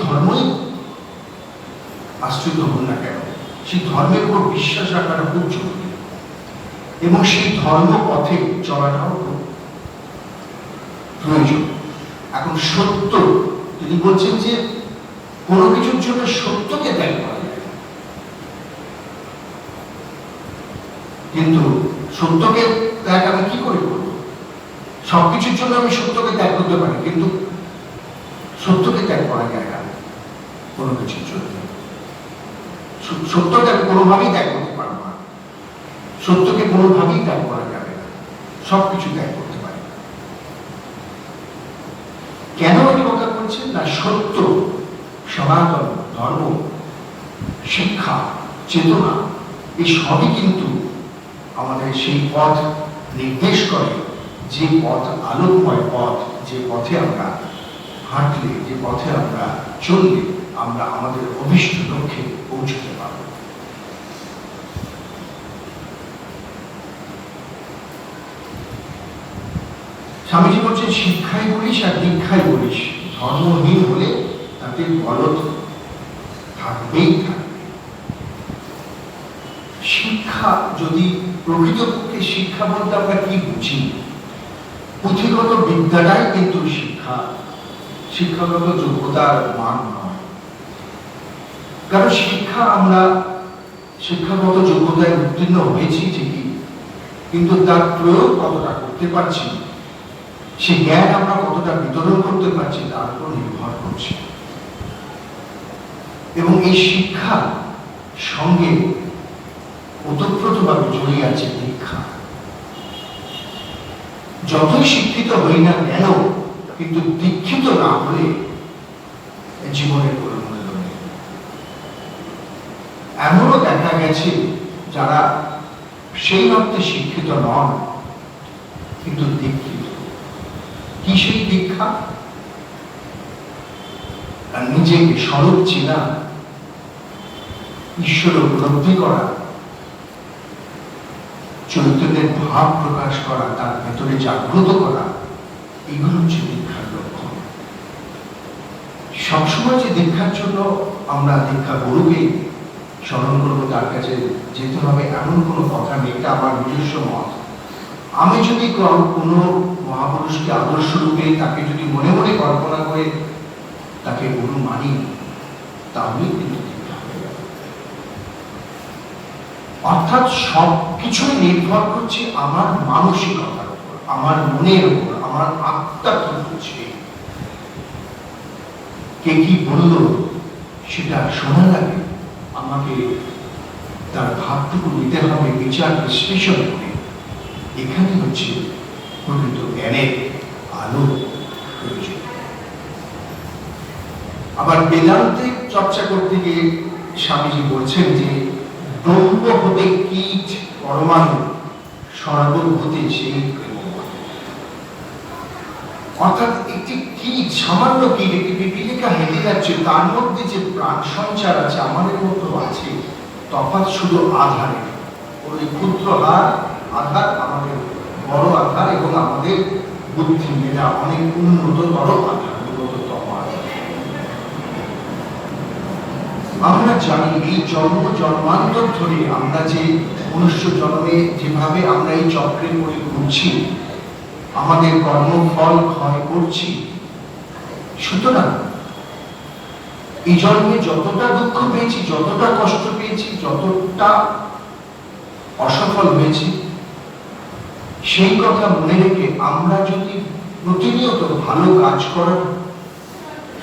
ধর্মই আশ্রিত হন না কেন, সেই ধর্মের উপর বিশ্বাস রাখাটা খুব জরুরি, এবং সেই ধর্ম পথে চলাটাও খুব প্রয়োজন। এখন সত্য, তিনি বলছেন যে কোনো কিছুর জন্য সত্যকে ত্যাগ করা যায় না। কিন্তু সত্যকে ত্যাগ আমি কি করে করবো? সবকিছুর জন্য আমি সত্যকে ত্যাগ করতে পারি, কিন্তু সত্যকে ত্যাগ করা যায় না কোনো কিছুর জন্য। সত্যকে আমি কোনোভাবেই ত্যাগ করতে পারবো না, সত্যকে কোনোভাবেই ত্যাগ করা যাবে না, সবকিছু ত্যাগ করতে পারি। কেন এই কথা বলছেন? না, সত্য, সনাতন ধর্ম, শিক্ষা, চেতনা, এই সবই কিন্তু আমাদের সেই পথ নির্দেশ করে, যে পথ আলোকময় পথ, যে পথে আমরা হাঁটলে, যে পথে আমরা চললে আমরা আমাদের অভিষ্ট লক্ষ্যে পৌঁছতে পারব। স্বামীজি বলছেন, শিক্ষাই বলিস আর দীক্ষাই বলিস, ধর্মহীন হলে তাতে গলদ থাকবেই থাকবে। শিক্ষা যদি প্রকৃতপক্ষে, শিক্ষা বলতে আমরা কি বুঝি? পুঁথিগত বিদ্যাটাই কিন্তু শিক্ষা, শিক্ষাগত যোগ্যতার মান নয়। কারণ শিক্ষা, আমরা শিক্ষাগত যোগ্যতায় উত্তীর্ণ হয়েছি ঠিকই, কিন্তু তার প্রয়োগ কতটা করতে পারছি, সে জ্ঞান আমরা কতটা বিতরণ করতে পারছি তার উপর নির্ভর করছে। এবং এই শিক্ষার সঙ্গে ওতপ্রোতভাবে জড়িয়ে আছে দীক্ষা। যতই শিক্ষিত হই না কেন, কিন্তু দীক্ষিত না হলে জীবনের কোনো মূল্য নেই। এমনও দেখা গেছে যারা সেই অর্থে শিক্ষিত নন, কিন্তু দীক্ষিত। কি সেই দীক্ষা? নিজেকে স্বরূপ চেনা, ঈশ্বর উপলব্ধি করা, চৈতন্যের ভাব প্রকাশ করা, তার ভেতরে জাগ্রত করা, এগুলো হচ্ছে দীক্ষার লক্ষণ। সবসময় যে দীক্ষার জন্য আমরা দীক্ষা গুরুকে স্মরণ করবো, তার কাছে যেতে হবে এমন কোনো কথা নেই, এটা আমার নিজস্ব মত। আমি যদি কোনো মহাপুরুষকে আদর্শ রূপে, তাকে যদি মনে মনে কল্পনা করে তাকে গুরু মানি, তাহলেই কিন্তু দীক্ষা হয়ে যাবে। অর্থাৎ সবকিছুই নির্ভর করছে আমার মানসিকতার উপর, আমার মনের উপর, আমার আত্মা কি বলছে, কে কি বলল সেটা শোনা লাগে, আমাকে তার ভাবটুকু নিতে হবে বিচার বিশ্লেষণ করে। এখানে হচ্ছে প্রকৃত জ্ঞানের আলো প্রয়োজন। আবার বেদান্তে চর্চা করতে গিয়ে স্বামীজি বলছেন যে, ব্রহ্ম হতে কীট পরমাণু, সর্বভূতে সেই প্রেমময়। অর্থাৎ একটি কীট, সামান্য কীট, একটি পিপীলিকা হেঁটে যাচ্ছে, তার মধ্যে যে প্রাণ সঞ্চার আছে, আমাদের মধ্যে আছে, তফাৎ শুধু আধারে। ওই ক্ষুদ্র আধার আমাদের বড় আধার, এবং আমাদের বুদ্ধি মেলা অনেক উন্নততর আধার, উন্নততম আধার। আমরা জানি এই জন্ম জন্মান্তর ধরে আমরা যে মনুষ্য জন্মে যেভাবে আমরা এই চক্রে পড়ে ঘুরছি, আমাদের কর্মফল ক্ষয় করছি। সুতরাং এই জন্মে যতটা দুঃখ পেয়েছি, যতটা কষ্ট পেয়েছি, যতটা অসফল হয়েছি, সেই কথা মনে রেখে আমরা যদি প্রতিনিয়ত ভালো কাজ করার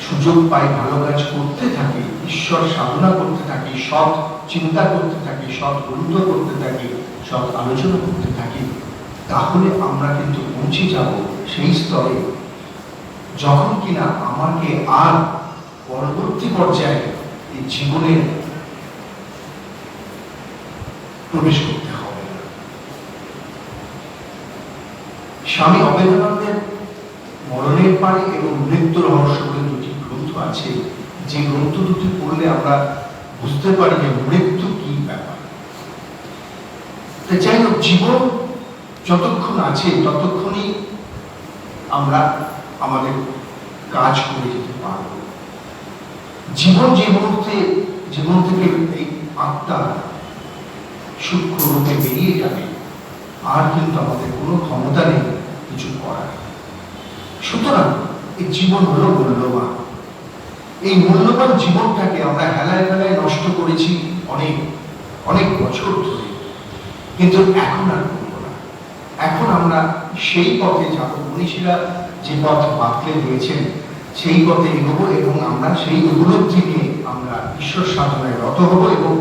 সুযোগ পাই, ভালো কাজ করতে থাকি, ঈশ্বর সাধনা করতে থাকি, সৎ চিন্তা করতে থাকি, সৎ গ্রন্থ করতে থাকি, সৎ আলোচনা করতে থাকি, তাহলে আমরা কিন্তু পৌঁছে যাব সেই স্তরে যখন কিনা আমাকে আর পরবর্তী পর্যায়ে এই জীবনে প্রবেশ করতে হবে না। স্বামী অভেদানন্দের মরণের পারে এবং মৃত্যু রহস্য বলে দুটি গ্রন্থ আছে, যে গ্রন্থ দুটি পড়লে আমরা বুঝতে পারি যে মৃত্যু কি ব্যাপার। যাই হোক, জীবন যতক্ষণ আছে ততক্ষণই আমরা আমাদের কাজ করে যেতে পারব। জীবন যে মুহূর্তে জীবন থেকে এই আত্মা সূক্ষ্ম রূপে বেরিয়ে যাবে, আর কিন্তু আমাদের কোনো ক্ষমতা নেই কিছু করার। সুতরাং এই জীবন হলো মূল্যবান, এই মূল্যবান জীবনটাকে আমরা হেলায় ফেলায় নষ্ট করেছি অনেক অনেক বছর ধরে, কিন্তু এখন আর করবো না। এখন আমরা সেই পথে যাব, মনীষীরা যে পথ বাতলে দিয়েছেন সেই পথে এগোবো, এবং আমরা সেই উপলব্ধি নিয়ে আমরা ঈশ্বর সাধনায় রত হব, এবং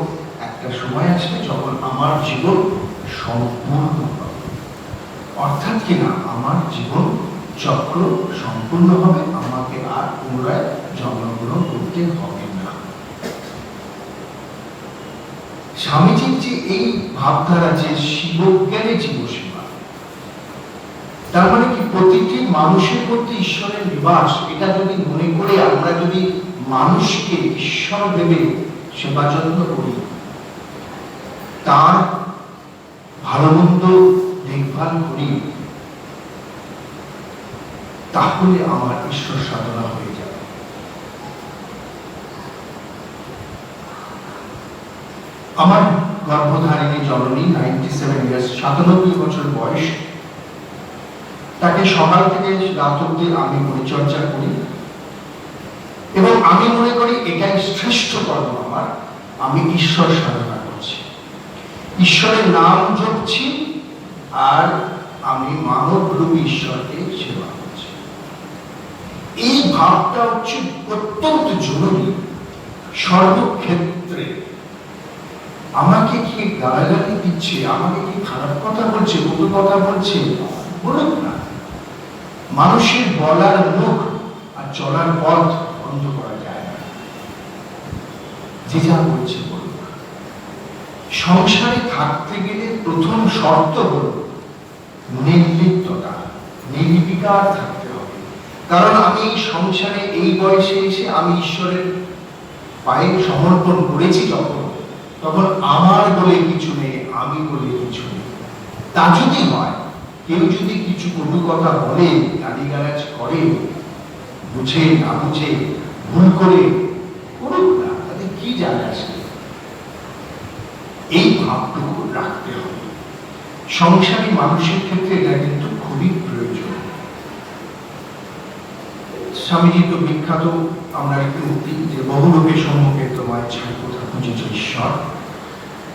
একটা সময় আসবে যখন আমার জীবন সম্পূর্ণ হবে, অর্থাৎ কিনা আমার জীবন চক্র সম্পূর্ণ হবে, আমাকে আর পুনরায় জন্মগ্রহণ করতে হবে না। স্বামীজির যে এই ভাবধারা যে শিবজ্ঞানে জীবসেবা, তার মানে কি প্রতিটি মানুষের মধ্যে ঈশ্বরের নিবাস, এটা যদি মনে করে আমরা যদি মানুষকে ঈশ্বর ভেবে সেবা যত্ন করি, তার ভালো মন্দ দেখভাল করি, তাহলে আমার ঈশ্বর সাধনা হয়ে যাবে। আমার গর্ভধারিণী জননী 97 ইয়ার্স, 97 বছর বয়স, তাকে সকাল থেকে রাত অব্দি আমি পরিচর্যা করি, এবং আমি মনে করি এটাই শ্রেষ্ঠ কর্ম আমার। আমি ঈশ্বর সাধনা করছি, ঈশ্বরের নাম জপছি, আর আমি মানব রূপী ঈশ্বরকে সেবা করছি। এই ভাবটা হচ্ছে অত্যন্ত জরুরি সর্বক্ষেত্রে। আমাকে কি গালাগালি দিচ্ছে, আমাকে কি খারাপ কথা বলছে, কটু কথা বলছে, বলুক না। মানুষের বলার মুখ আর চলার পথ বন্ধ করা যায় না, যে যা বলছে বলুক। সংসারে থাকতে গেলে প্রথম শর্ত হল নির্লিপ্ততা, নির্বিকার থাকতে হবে। কারণ আমি এই সংসারে এই বয়সে এসে আমি ঈশ্বরের পায়ে সমর্পণ করেছি যখন, তখন আমার বলে কিছু নেই, আমি বলে কিছু নেই। তা যদি হয়, কেউ যদি কিছু কটু কথা বলে, গালিগালাজ করে, বুঝে না বুঝে, ভুল করে, করুক না, তাতে কি যায় আসে। এই ভাবটুকু রাখতে হবে। সংসারী মানুষের ক্ষেত্রে এটা কিন্তু খুবই প্রয়োজন। স্বামীজি তো বিখ্যাত, আমরা একটু উক্তি যে বহুলোকের সম্মুখে তোমায় ছাই কোথা খুঁজেছ ঈশ্বর,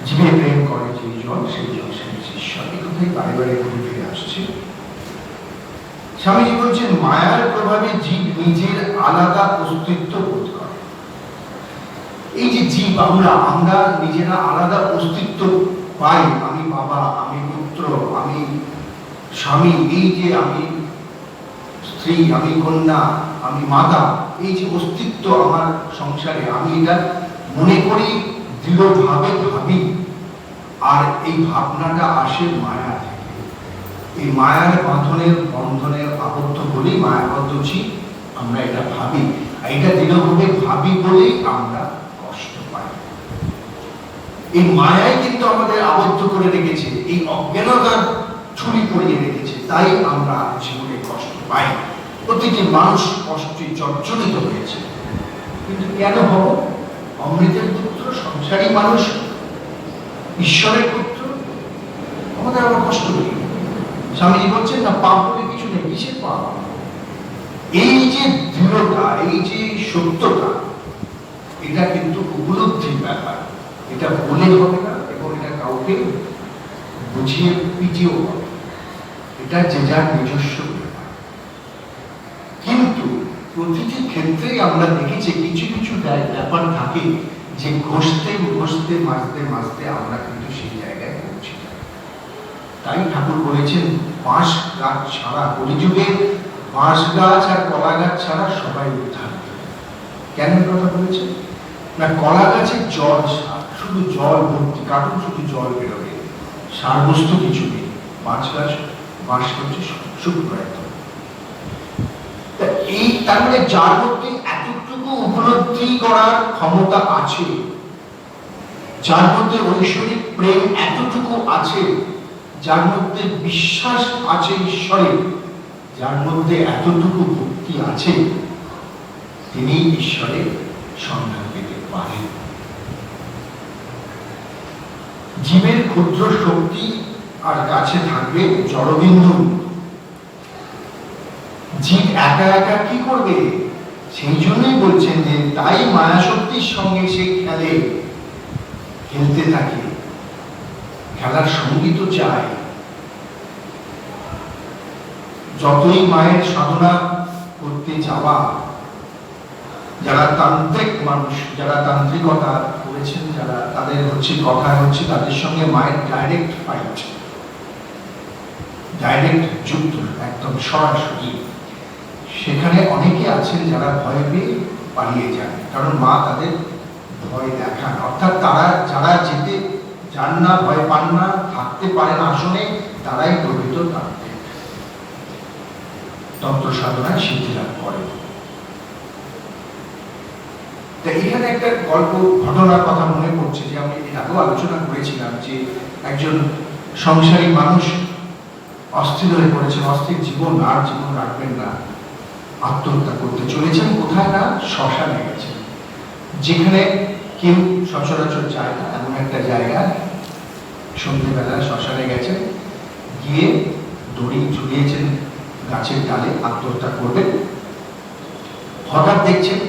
জীবে প্রেম করে যে জল সেই জল সেরেছে ঈশ্বর। এই কথাই বারে বারে ঘুরে ফিরে আসছে। স্বামীজি বলছেন মায়ার প্রভাবে জীব নিজের আলাদা অস্তিত্ব বোধ করে। এই যে জীব, আমরা নিজেরা আলাদা অস্তিত্ব পাই। আমি বাবা, আমি পুত্র, আমি স্বামী, এই যে আমি স্ত্রী, আমি কন্যা, আমি মাতা, এই যে অস্তিত্ব আমার সংসারে, আমি এটা মনে করি, দৃঢ়ভাবে ভাবি। আর এই ভাবনাটা আসে মায়া থেকে। এই মায়ার বন্ধনের আবদ্ধ বলেই মায়াবদ্ধ জীব, আমরা এটা ভাবি। এটা দৃঢ়ভাবে ভাবি বলেই আমরা কষ্ট পাই। এই মায়াই কিন্তু আমাদের আবদ্ধ করে রেখেছে, এই অজ্ঞানতার ছুরি পড়িয়ে রেখেছে, তাই আমরা জীবনে কষ্ট পাই। প্রতিটি মানুষ কষ্টে জর্জরিত হয়েছে। কিন্তু কেন হব? অমৃতের পুত্র, সংসারী মানুষ, ঈশ্বরের পুত্র, আমাদের আবার কষ্ট নেই। স্বামীজি বলছেন না, পাপ বলে কিছু নেই। কিসের পাপ? এই যে দৃঢ়তা, এই যে সত্যতা, এটা কিন্তু উপলব্ধির ব্যাপার। এটা বলে হবে না, এবং এটা কাউকে বুঝিয়ে পিটিয়েও হবে। এটা যে যার নিজস্ব ব্যাপার। কিন্তু প্রতিটি ক্ষেত্রেই আমরা দেখেছি কিছু কিছু ব্যাপার থাকে যে ঘষতে মাঝতে আমরা কিন্তু সেই জায়গায় পৌঁছে যাই। তাই ঠাকুর বলেছেন বাঁশ গাছ ছাড়া, কলিযুগে বাঁশ গাছ আর কলা গাছ ছাড়া সবাই উদ্ধার। কেন কথা বলেছেন না? কলা গাছের জল সার, শুধু জল ভর্তি, কারণ শুধু জল বেরোবে, সার বস্তু কিছু নেই। বাঁশ হচ্ছে শুক্রায়িত। এই তার মানে যার মধ্যে এতটুকু উপলব্ধি করার ক্ষমতা আছে, যার মধ্যে ঐশ্বরিক প্রেম এতটুকু আছে, যার মধ্যে বিশ্বাস আছে ঈশ্বরে, যার মধ্যে এতটুকু ভক্তি আছে, তিনি ঈশ্বরের সন্ধান পেতে পারেন। জীবের ক্ষুদ্র শক্তি আর কাছে থাকবে জড়বিন্দু। জীব একা একা কি করবে? সেই জন্যই বলছেন যে তাই মায়াশক্তির সঙ্গে সে খেলতে থাকে, খেলার সঙ্গী তো চায়। যতই মায়ের সাধনা করতে যাওয়া, যারা তান্ত্রিক মানুষ, যারা তান্ত্রিকতা করেছেন, যারা তাদের কথা হচ্ছে তাদের সঙ্গে মায়ের ডাইরেক্ট ফাইট, ডাইরেক্ট যুদ্ধ, একদম সরাসরি। সেখানে অনেকে আছেন যারা ভয় পেয়ে পালিয়ে যান, কারণ মা তাদের ভয় দেখান। অর্থাৎ তারা যারা যেতে যান না, ভয় পান না, থাকতে পারেন আসনে, তারাই প্রকৃত তান্ত্রিক, তন্ত্র সাধনায় সিদ্ধি লাভ করে। এখানে একটা গল্প ঘটনার কথা মনে পড়ছে, যে আমি এর আগেও আলোচনা করেছিলাম, যে একজন সংসারী মানুষ অস্থির হয়ে পড়েছেন, অস্থির জীবন, আর জীবন রাখবেন না, আত্মহত্যা করতে চলেছেন। কোথায় না, শ্মশানে গেছেন, যেখানে কেউ সচরাচর যায় না, এমন একটা জায়গা। সন্ধ্যেবেলা শ্মশানে গেছেন, গিয়ে দড়ি ঝুলিয়েছেন গাছের ডালে, আত্মহত্যা করবেন। হঠাৎ দেখছেন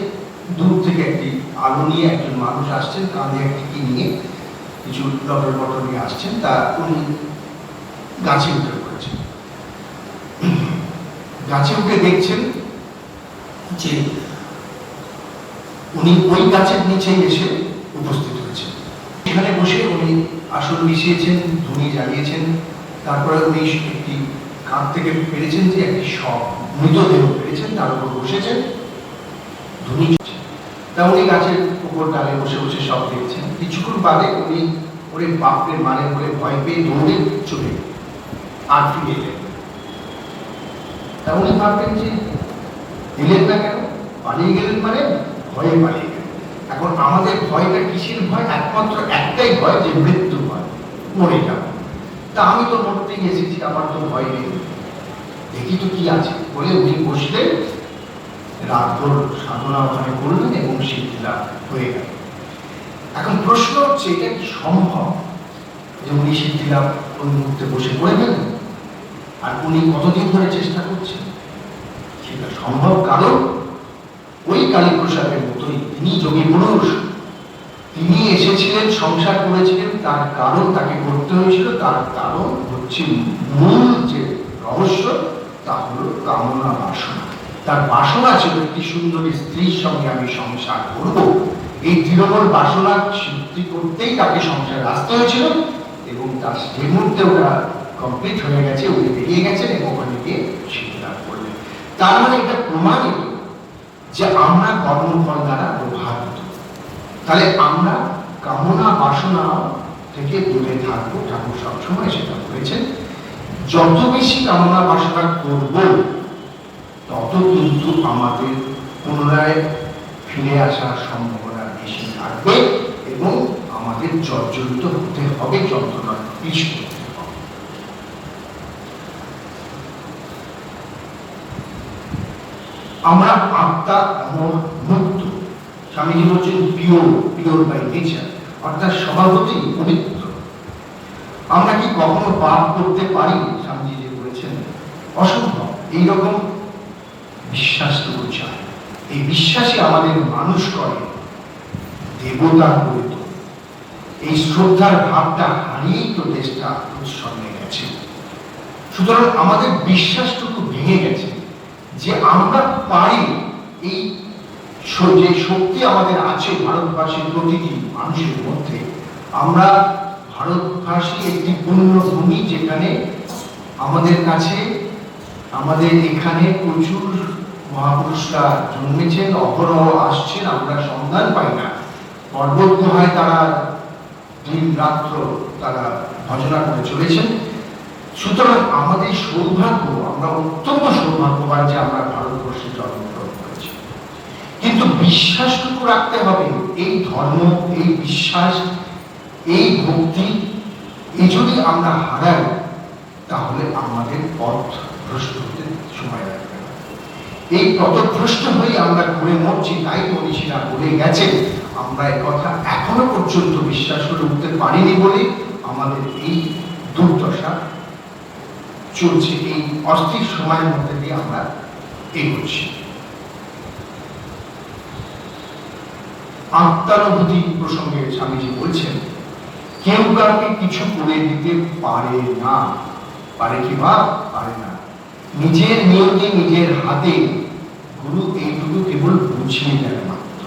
দূর থেকে একটি আলো নিয়ে একজন মানুষ আসছেন, কাঁধে একটি কি নিয়ে, কিছু লটর বটর নিয়ে আসছেন। তা উনি গাছে উঠে পড়েছেন। গাছে উঠে দেখছেন যে উনি ওই গাছের নিচেই এসে উপস্থিত হয়েছেন। সেখানে বসে উনি আসন মিশিয়েছেন, ধুনি জ্বালিয়েছেন। তারপরে উনি একটি কাঁধ থেকে পেরেছেন যে একটি মৃতদেহ পেরেছেন, তার উপর বসেছেন, ধুনি। তা উনি গাছের উপর ডালে বসে বসে সব দেখছেন। কিছুক্ষণ বাদে উনি ওরে বাপরে মানে বলে ভয় পেয়ে দৌড়ে চলে আর ফিরে এলেন। তা উনি ভাবলেন যে এলেন না কেন, পালিয়ে গেলেন, মানে ভয়ে পালিয়ে গেলেন। এখন আমাদের ভয়টা কিসের ভয়? একমাত্র একটাই ভয়, যে মৃত্যু ভয়, মরে যাব। তা আমি তো মরতেই এসেছি, আমার তো ভয় নেই, দেখি তো কি আছে বলে উনি বসলেন। রাতভর সাধনা ওখানে করলেন এবং সিদ্ধি লাভ হয়ে গেল। এখন প্রশ্ন হচ্ছে, এটা কি সম্ভব যে উনি সিদ্ধি লাভ ওই মুহূর্তে বসে করে গেলেন? আর উনি কতদিন ধরে চেষ্টা করছেন? সেটা সম্ভব, কারণ ওই কালীপ্রসাদের মতোই তিনি যোগী পুরুষ, তিনি এসেছিলেন, সংসার করেছিলেন, তার কারণ তাকে করতে হয়েছিল। তার কারণ হচ্ছে, মূল যে রহস্য, তা হলো কামনা বাসনা। তার বাসনা ছিল একটি সুন্দরী স্ত্রীর সঙ্গে আমি সংসার করব। এই দৃঢ়বল বাসনা সিদ্ধি করতেই তাকে সংসারে আসতে হয়েছিল, এবং তার যে মুহূর্তে ওটা কমপ্লিট হয়ে গেছে, উনি বেরিয়ে গেছেন এবং ওখানে গিয়ে সিদ্ধি লাভ করলেন। তার মানে এটা প্রমাণিত যে আমরা কর্মফল দ্বারা প্রভাবিত। তাহলে আমরা কামনা বাসনা থেকে দূরে থাকবো। ঠাকুর সবসময় সেটা বলেছেন, যত বেশি কামনা বাসনা করব, তত কিন্তু আমাদের পুনরায় ফিরে আসার সম্ভাবনা বেশি থাকবে, এবং আমাদের জর্জরিত হতে হবে, যন্ত্রণার পিছ করতে হবে। আমরা আত্মা মুক্ত। স্বামীজি বলছেন পিওর বাই নেচার, অর্থাৎ স্বভাবতই পবিত্র। আমরা কি কখনো পাপ করতে পারি? স্বামীজি যে বলেছেন অসম্ভব। এইরকম বিশ্বাসটুকু চাই। এই বিশ্বাসে আমাদের মানুষ করে, দেবতা করে তো। এই শ্রদ্ধার ভাবটা হারিয়েই তো দেশটা উৎসর্গে গেছে। সুতরাং আমাদের বিশ্বাসটুকু ভেঙে গেছে যে আমরা পারি। এই যে শক্তি আমাদের আছে ভারতবাসীর প্রতিটি মানুষের মধ্যে, আমরা ভারতবাসী একটি পুণ্যভূমি, যেখানে আমাদের কাছে, আমাদের এখানে প্রচুর মহাপুরুষরা জন্মেছেন, অহরহ আসছেন, আমরা সন্ধান পাই না। পর্বত গুহায় তারা দিন রাত্র তারা ভজনা করে চলেছেন। সুতরাং আমাদের সৌভাগ্য, আমরা অত্যন্ত সৌভাগ্যবান যে আমরা ভারতবর্ষে জন্মগ্রহণ করেছি। কিন্তু বিশ্বাসটুকু রাখতে হবে। এই ধর্ম, এই বিশ্বাস, এই ভক্তি, এই যদি আমরা হারাই, তাহলে আমাদের পথ ভ্রষ্ট হতে সময় লাগবে না। এই পথভ্রষ্ট হয়ে আমরা ঘুরে মরছি। তাই মনীষীরা বলে গেছেন, আমরা এই কথা এখনো পর্যন্ত বিশ্বাস করে উঠতে পারিনি বলে আমাদের এই দুর্দশা চলছে। এই অস্থির সময়ের মধ্যে দিয়ে আমরা এগোচ্ছি। আত্মানুভূতি প্রসঙ্গে স্বামীজি বলছেন, কেউ কাউকে কিছু করে দিতে পারে না। পারে কি বা? পারে না। নিজের নিয়তি নিজের হাতে। গুরু এইটুকু কেবল বুঝিয়ে দেয় মাত্র।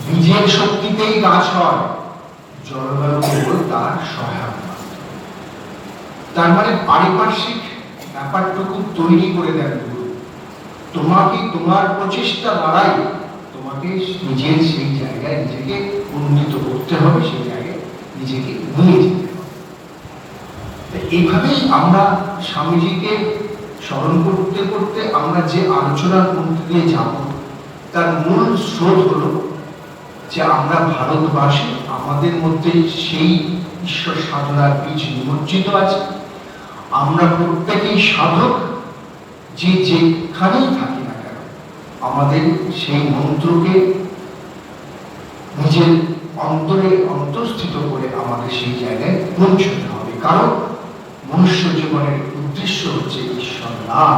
বীজের শক্তিতেই গাছ হয়, জলবায়ু কেবল তার সহায়ক মাত্র। তার মানে পারিপার্শ্বিক ব্যাপারটুকু তৈরি করে দেন গুরু। তোমাকে তোমার প্রচেষ্টা দ্বারাই তোমাকে নিজের সেই জায়গায় নিজেকে উন্নীত করতে হবে, সেই জায়গায় নিজেকে নিয়ে যেতে হবে। এইভাবেই আমরা স্বামীজিকে স্মরণ করতে করতে আমরা যে আলোচনার মধ্যে দিয়ে যাব, তার মূল স্রোত হলো যে আমরা ভারতবাসী, আমাদের মধ্যে সেই ঈশ্বর সাধনার বীজ নিমজ্জিত আছে। আমরা প্রত্যেকেই সাধক, যে যেখানেই থাকি না কেন আমাদের সেই মন্ত্রকে নিজের অন্তরে অন্তর্স্থিত করে আমাদের সেই জায়গায় পৌঁছতে হবে। কারণ মনুষ্য জীবনের উদ্দেশ্য হচ্ছে ঈশ্বর লাভ,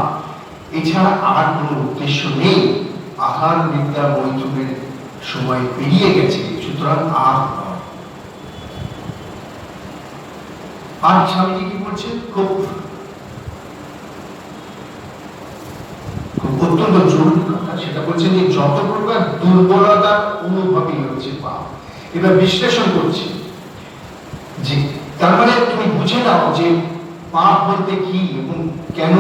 এছাড়া আর কোনো উদ্দেশ্য নেই। আহার বিদ্যা মৈথুনের সময় পেরিয়ে গেছে, সুতরাং আর নয়। আর স্বামীজি কি বলছেন, খুব অত্যন্ত জরুরি কথা, সেটা বলছেন যে যত প্রকার দুর্বলতার অনুভবই হচ্ছে পাপ। এবার বিশ্লেষণ করছি যে তার মানে তুমি বুঝে নাও যে পাপ বলতে কি এবং কেন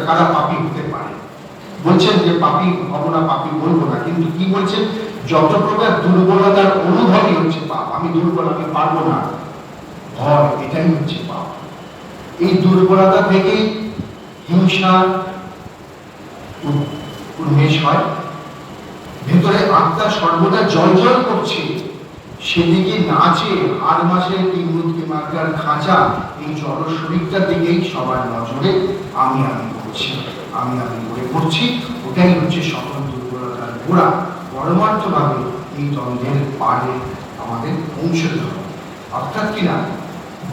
কারা পাপী হতে পারে। বলছেন যে পাপী হব না, পাপী বলবো না, কিন্তু কি বলছেন, যত প্রকার দুর্বলতার অনুভবই হচ্ছে পাপ। আমি দুর্বল, আমি পারবো না, ভয়, এটাই হচ্ছে পাপ। এই দুর্বলতা থেকে হিংসা উন্মেষ হয়, ভেতরে আত্মা সর্বদা জয় জয় করছে, সেদিকে নাচে। আর মাসের কিংবদন্তি মার্কার খাঁচা, এই জড় শরীরটার দিকেই সবার নজরে আমি করছি, আমি করে করছি। ওটাই হচ্ছে সকল দুর্বলতার গোড়া। পরমার্থভাবে এই দ্বন্দ্বের পারে আমাদের পৌঁছতে হবে। অর্থাৎ কিনা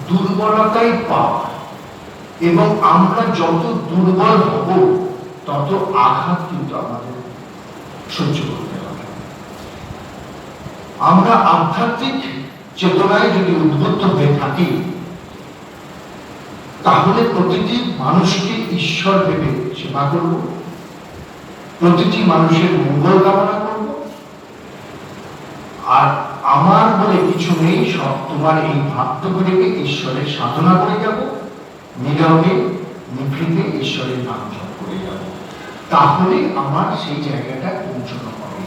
দুর্বলতাই পাপ, এবং আমরা যত দুর্বল হব তত আঘাত কিন্তু আমাদের সহ্য করতে হবে। আমরা আধ্যাত্মিক চেতনায় যদি উদ্বুদ্ধ হয়ে থাকি, তাহলে প্রতিটি মানুষকে ঈশ্বর ভেবে সেবা করব, প্রতিটি মানুষের মঙ্গল কামনা করব, আর আমার বলে কিছু নেই, সব তোমার এই ভাবটুকুকে ঈশ্বরের সাধনা করে যাব, নীরবে নিভৃতে ঈশ্বরের নাম জপ করে যাব। তাহলে আমার সেই জায়গাটা পৌঁছানো হবে।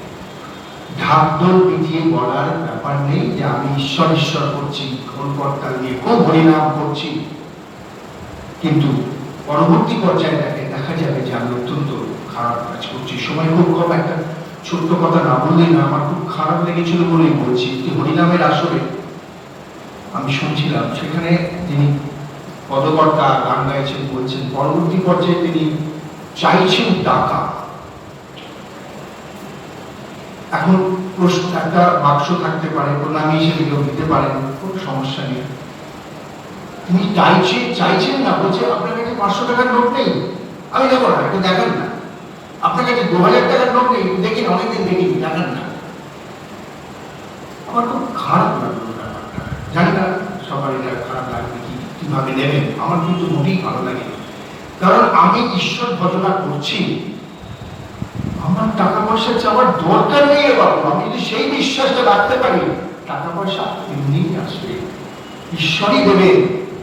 ঢাকঢোল পিটিয়ে বলার ব্যাপার নেই যে আমি ঈশ্বর ঈশ্বর করছি, খোল করতাল দিয়ে খুব হরিনাম করছি, কিন্তু পরবর্তী পর্যায়ে দেখা যাবে যে আমি অত্যন্ত খারাপ কাজ করছি। সময় খুব কম, একটা ছোট্ট কথা না বললে না, আমার খুব খারাপ লেগেছিল বলেই বলছি। হরিনামের আসরে আমি শুনছিলাম, সেখানে যিনি পদকর্তা গান গাইছেন বলছেন পরবর্তী পর্যায়ে তিনি চাইছেন টাকা। এখন প্রশ্ন, একটা বাক্স থাকতে পারে, প্রণামী হিসেবে কেউ দিতে পারেন, কোনো সমস্যা নেই। তিনি চাইছেন না, বলছে আপনার কাছে 500 টাকার নোট নেই, আমি দেবো না, একটু দেখান না। আপনার কাছে 2000 টাকার নোট নেই, দেখি অনেকদিন দেখি, দেখান না। আমার খুব খারাপ লাগলো ব্যাপারটা। জানি না সবার এটা খারাপ লাগবে কিভাবে নেবেন, আমার কিন্তু মোটেই ভালো লাগে। কারণ আমি ঈশ্বর ভজনা করছি, আমার টাকা পয়সা চাওয়ার দরকার নেই। বাবু, আমি যদি সেই বিশ্বাসটা রাখতে পারি, টাকা পয়সা এমনি আসবে, ঈশ্বরই দেবে।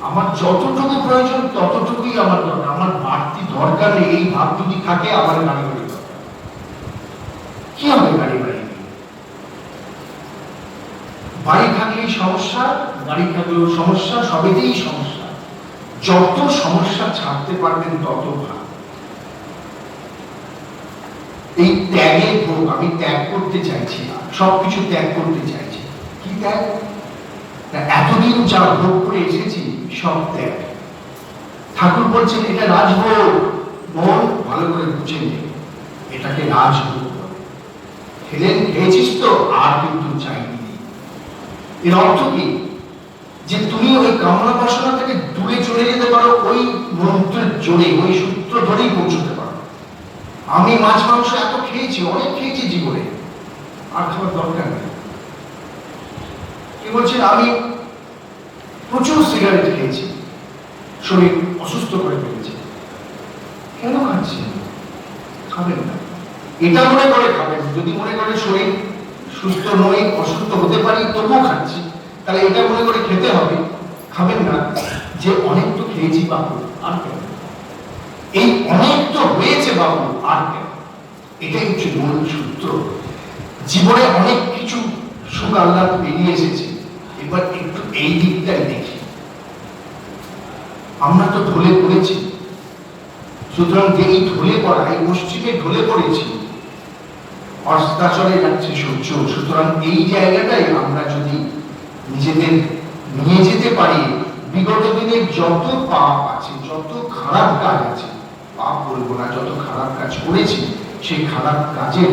আমার যতটুকু প্রয়োজন ততটুকুই আমার দরকার, আমার বাড়তি দরকার নেই। এই ভাব যদি থাকে, আমার গাড়ি বাড়ি দরকার। কি হবে গাড়ি বাড়ি? বাড়ি থাকলেই সমস্যা, গাড়ি থাকলেও সমস্যা, সবেতেই সমস্যা। যত সমস্যা ছাড়তে পারবেন তত ভালো। এই ত্যাগের ভোগ, আমি ত্যাগ করতে চাইছি না, সবকিছু ত্যাগ করতে চাইছি। কি ত্যাগ? এতদিন যা ভোগ করে এসেছি সব ত্যাগ। ঠাকুর বলছেন এটা রাজভোগ। মন ভালো করে বুঝে নেই, এটাকে রাজভোগ বলে। খেয়েছিস তো, আর কিন্তু চাইনি। এর অর্থ কি? যে তুমি ওই কামনা বাসনা থেকে দূরে চলে যেতে পারো, ওই মন্ত্রের জোরে, ওই সূত্র ধরেই পৌঁছতে পারো। আমি মাছ মাংস এত খেয়েছি, অনেক খেয়েছি জীবনে, আর খাবার দরকার নেই। কি বলছেন, আমি প্রচুর সিগারেট খেয়েছি, শরীর অসুস্থ করে ফেলেছে। কেন খাচ্ছেন? খাবেন না। এটা মনে করে খাবেন, যদি মনে করে শরীর সুস্থ নই, অসুস্থ হতে পারি, তবুও খাচ্ছি, তাহলে এটা মনে করে খেতে হবে, খাবেন না। যে অনেক তো খেয়েছি বাবু, আর কেন? এই অনেক তো হয়েছে বাবু, আর কেন? এটাই হচ্ছে মূল সূত্র। জীবনে অনেক কিছু সুখ আহ্লাদ বেরিয়ে এসেছে, এবার একটু এই দিকটাই দেখি। আমরা তো ঢলে পড়েছি, সুতরাং যে এই ঢলে পড়া, এই পশ্চিমে ঢলে পড়েছি, অস্তাচলে যাচ্ছে সূর্য। সুতরাং এই জায়গাটাই আমরা যদি নিজেদের নিয়ে যেতে পারি, বিগত দিনে যত পাপ আছে, যত খারাপ কাজ আছে, পাপ বলবো না, যত খারাপ কাজ করেছি, সেই খারাপ কাজের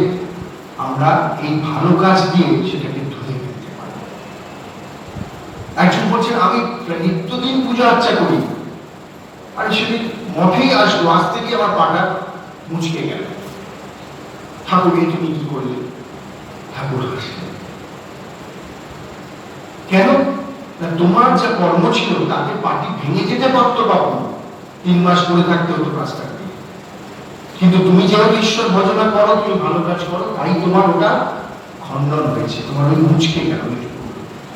আমরা এই ভালো কাজ দিয়ে সেটাকে ধরে ফেলতে পারি। একজন বলছেন আমি নিত্যদিন পূজা আর্চা করি, আর সেদিন মঠেই আসলো, আসতে গিয়ে আমার পাটা মুচকে গেল। ঠাকুর তুমি কি করলে? ঠাকুর হাসলেন। কেন? তোমার যা কর্ম ছিল তাতে পাটি ভেঙে যেতে পারতো বাবু, 3 মাস করে থাকতে হতো রাস্তা দিয়ে। কিন্তু তুমি যেহেতু ঈশ্বর ভজনা করো, তুমি ভালো কাজ করো, তাই তোমার ওটা খণ্ডন হয়েছে, তোমার ওই মুচকে গেল।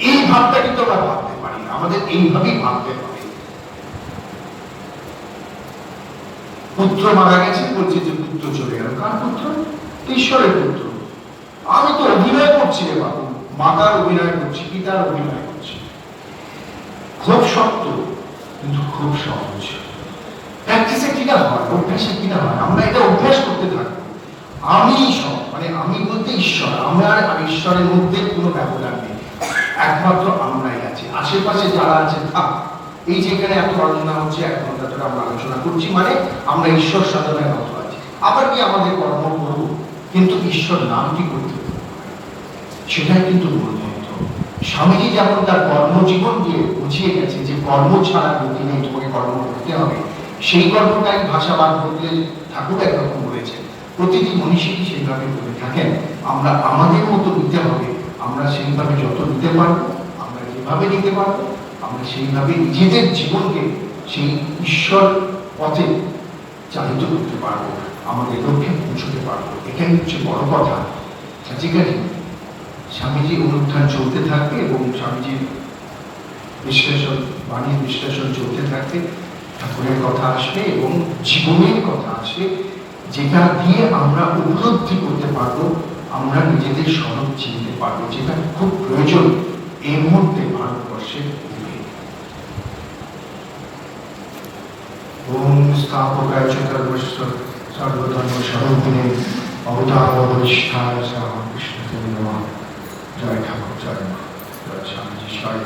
এই ভাবটা কিন্তু আমরা ভাবতে পারি না, আমাদের এইভাবেই ভাবতে হবে। পুত্র মারা গেছে, বলছে যে পুত্র চলে গেল। কার পুত্র? ঈশ্বরের পুত্র। আমি তো অভিনয় করছি রে বাবু, মাতার অভিনয় করছি, পিতার অভিনয় করছি। খুব শক্ত, কিন্তু খুব সহজ। প্র্যাকটিসে কিনা হয়, অভ্যাসে কিনা হয়, আমরা এটা অভ্যাস করতে থাকবো। আমি সব, মানে আমি বলতে ঈশ্বর, আমরা আর ঈশ্বরের মধ্যে কোনো ব্যবধান নেই, একমাত্র আমরাই আছি। আশেপাশে যারা আছে থাক, এই যেখানে এত আলোচনা হচ্ছে, 1 ঘন্টা ধরে আমরা আলোচনা করছি, মানে আমরা ঈশ্বর সাধনায় রত আছি। আবার কি আমাদের কর্ম করব, কিন্তু ঈশ্বর নামটি করতে হবে, সেটাই কিন্তু মূল মন্ত্র। স্বামীজি যেমন তার কর্মজীবন দিয়ে বুঝিয়ে গেছে যে কর্ম ছাড়া গতি নেই, তোমাকে কর্ম করতে হবে, সেই কর্মটাই ভাষাবাদ বলতে ঠাকুর একরকম বলেছেন। প্রতিটি মনীষী সেইভাবে বলে থাকেন, আমরা আমাদের মতো নিতে হবে, আমরা সেইভাবে যত নিতে পারবো, আমরা যেভাবে নিতে পারবো, আমরা সেইভাবে নিজেদের জীবনকে সেই ঈশ্বর পথে চালিত করতে পারবো, আমাদের লক্ষ্যে পৌঁছতে পারবো। এটাই হচ্ছে বড় কথা। ঠিক আছে, স্বামীজি অনুষ্ঠান চলতে থাকবে এবং স্বামীজির বিশ্লেষণ, বাণীর বিশ্লেষণ চলতে থাকবে, ঠাকুরের কথা আসবে এবং জীবনের কথা আসবে, যেটা দিয়ে আমরা উপলব্ধি করতে পারবো, আমরা নিজেদের স্বরূপ চিনতে পারবো, যেটা খুব প্রয়োজন এই মুহূর্তে ভারতবর্ষের দিকে। ওম স্থাপকায় চতুর্বর্ষ সর্বধর্ম স্বরূপিণে অবতার বরিষ্ঠায় কৃষ্ণ। জয় ঠাকুর, জয় মা, জয় স্বামীজি, জয়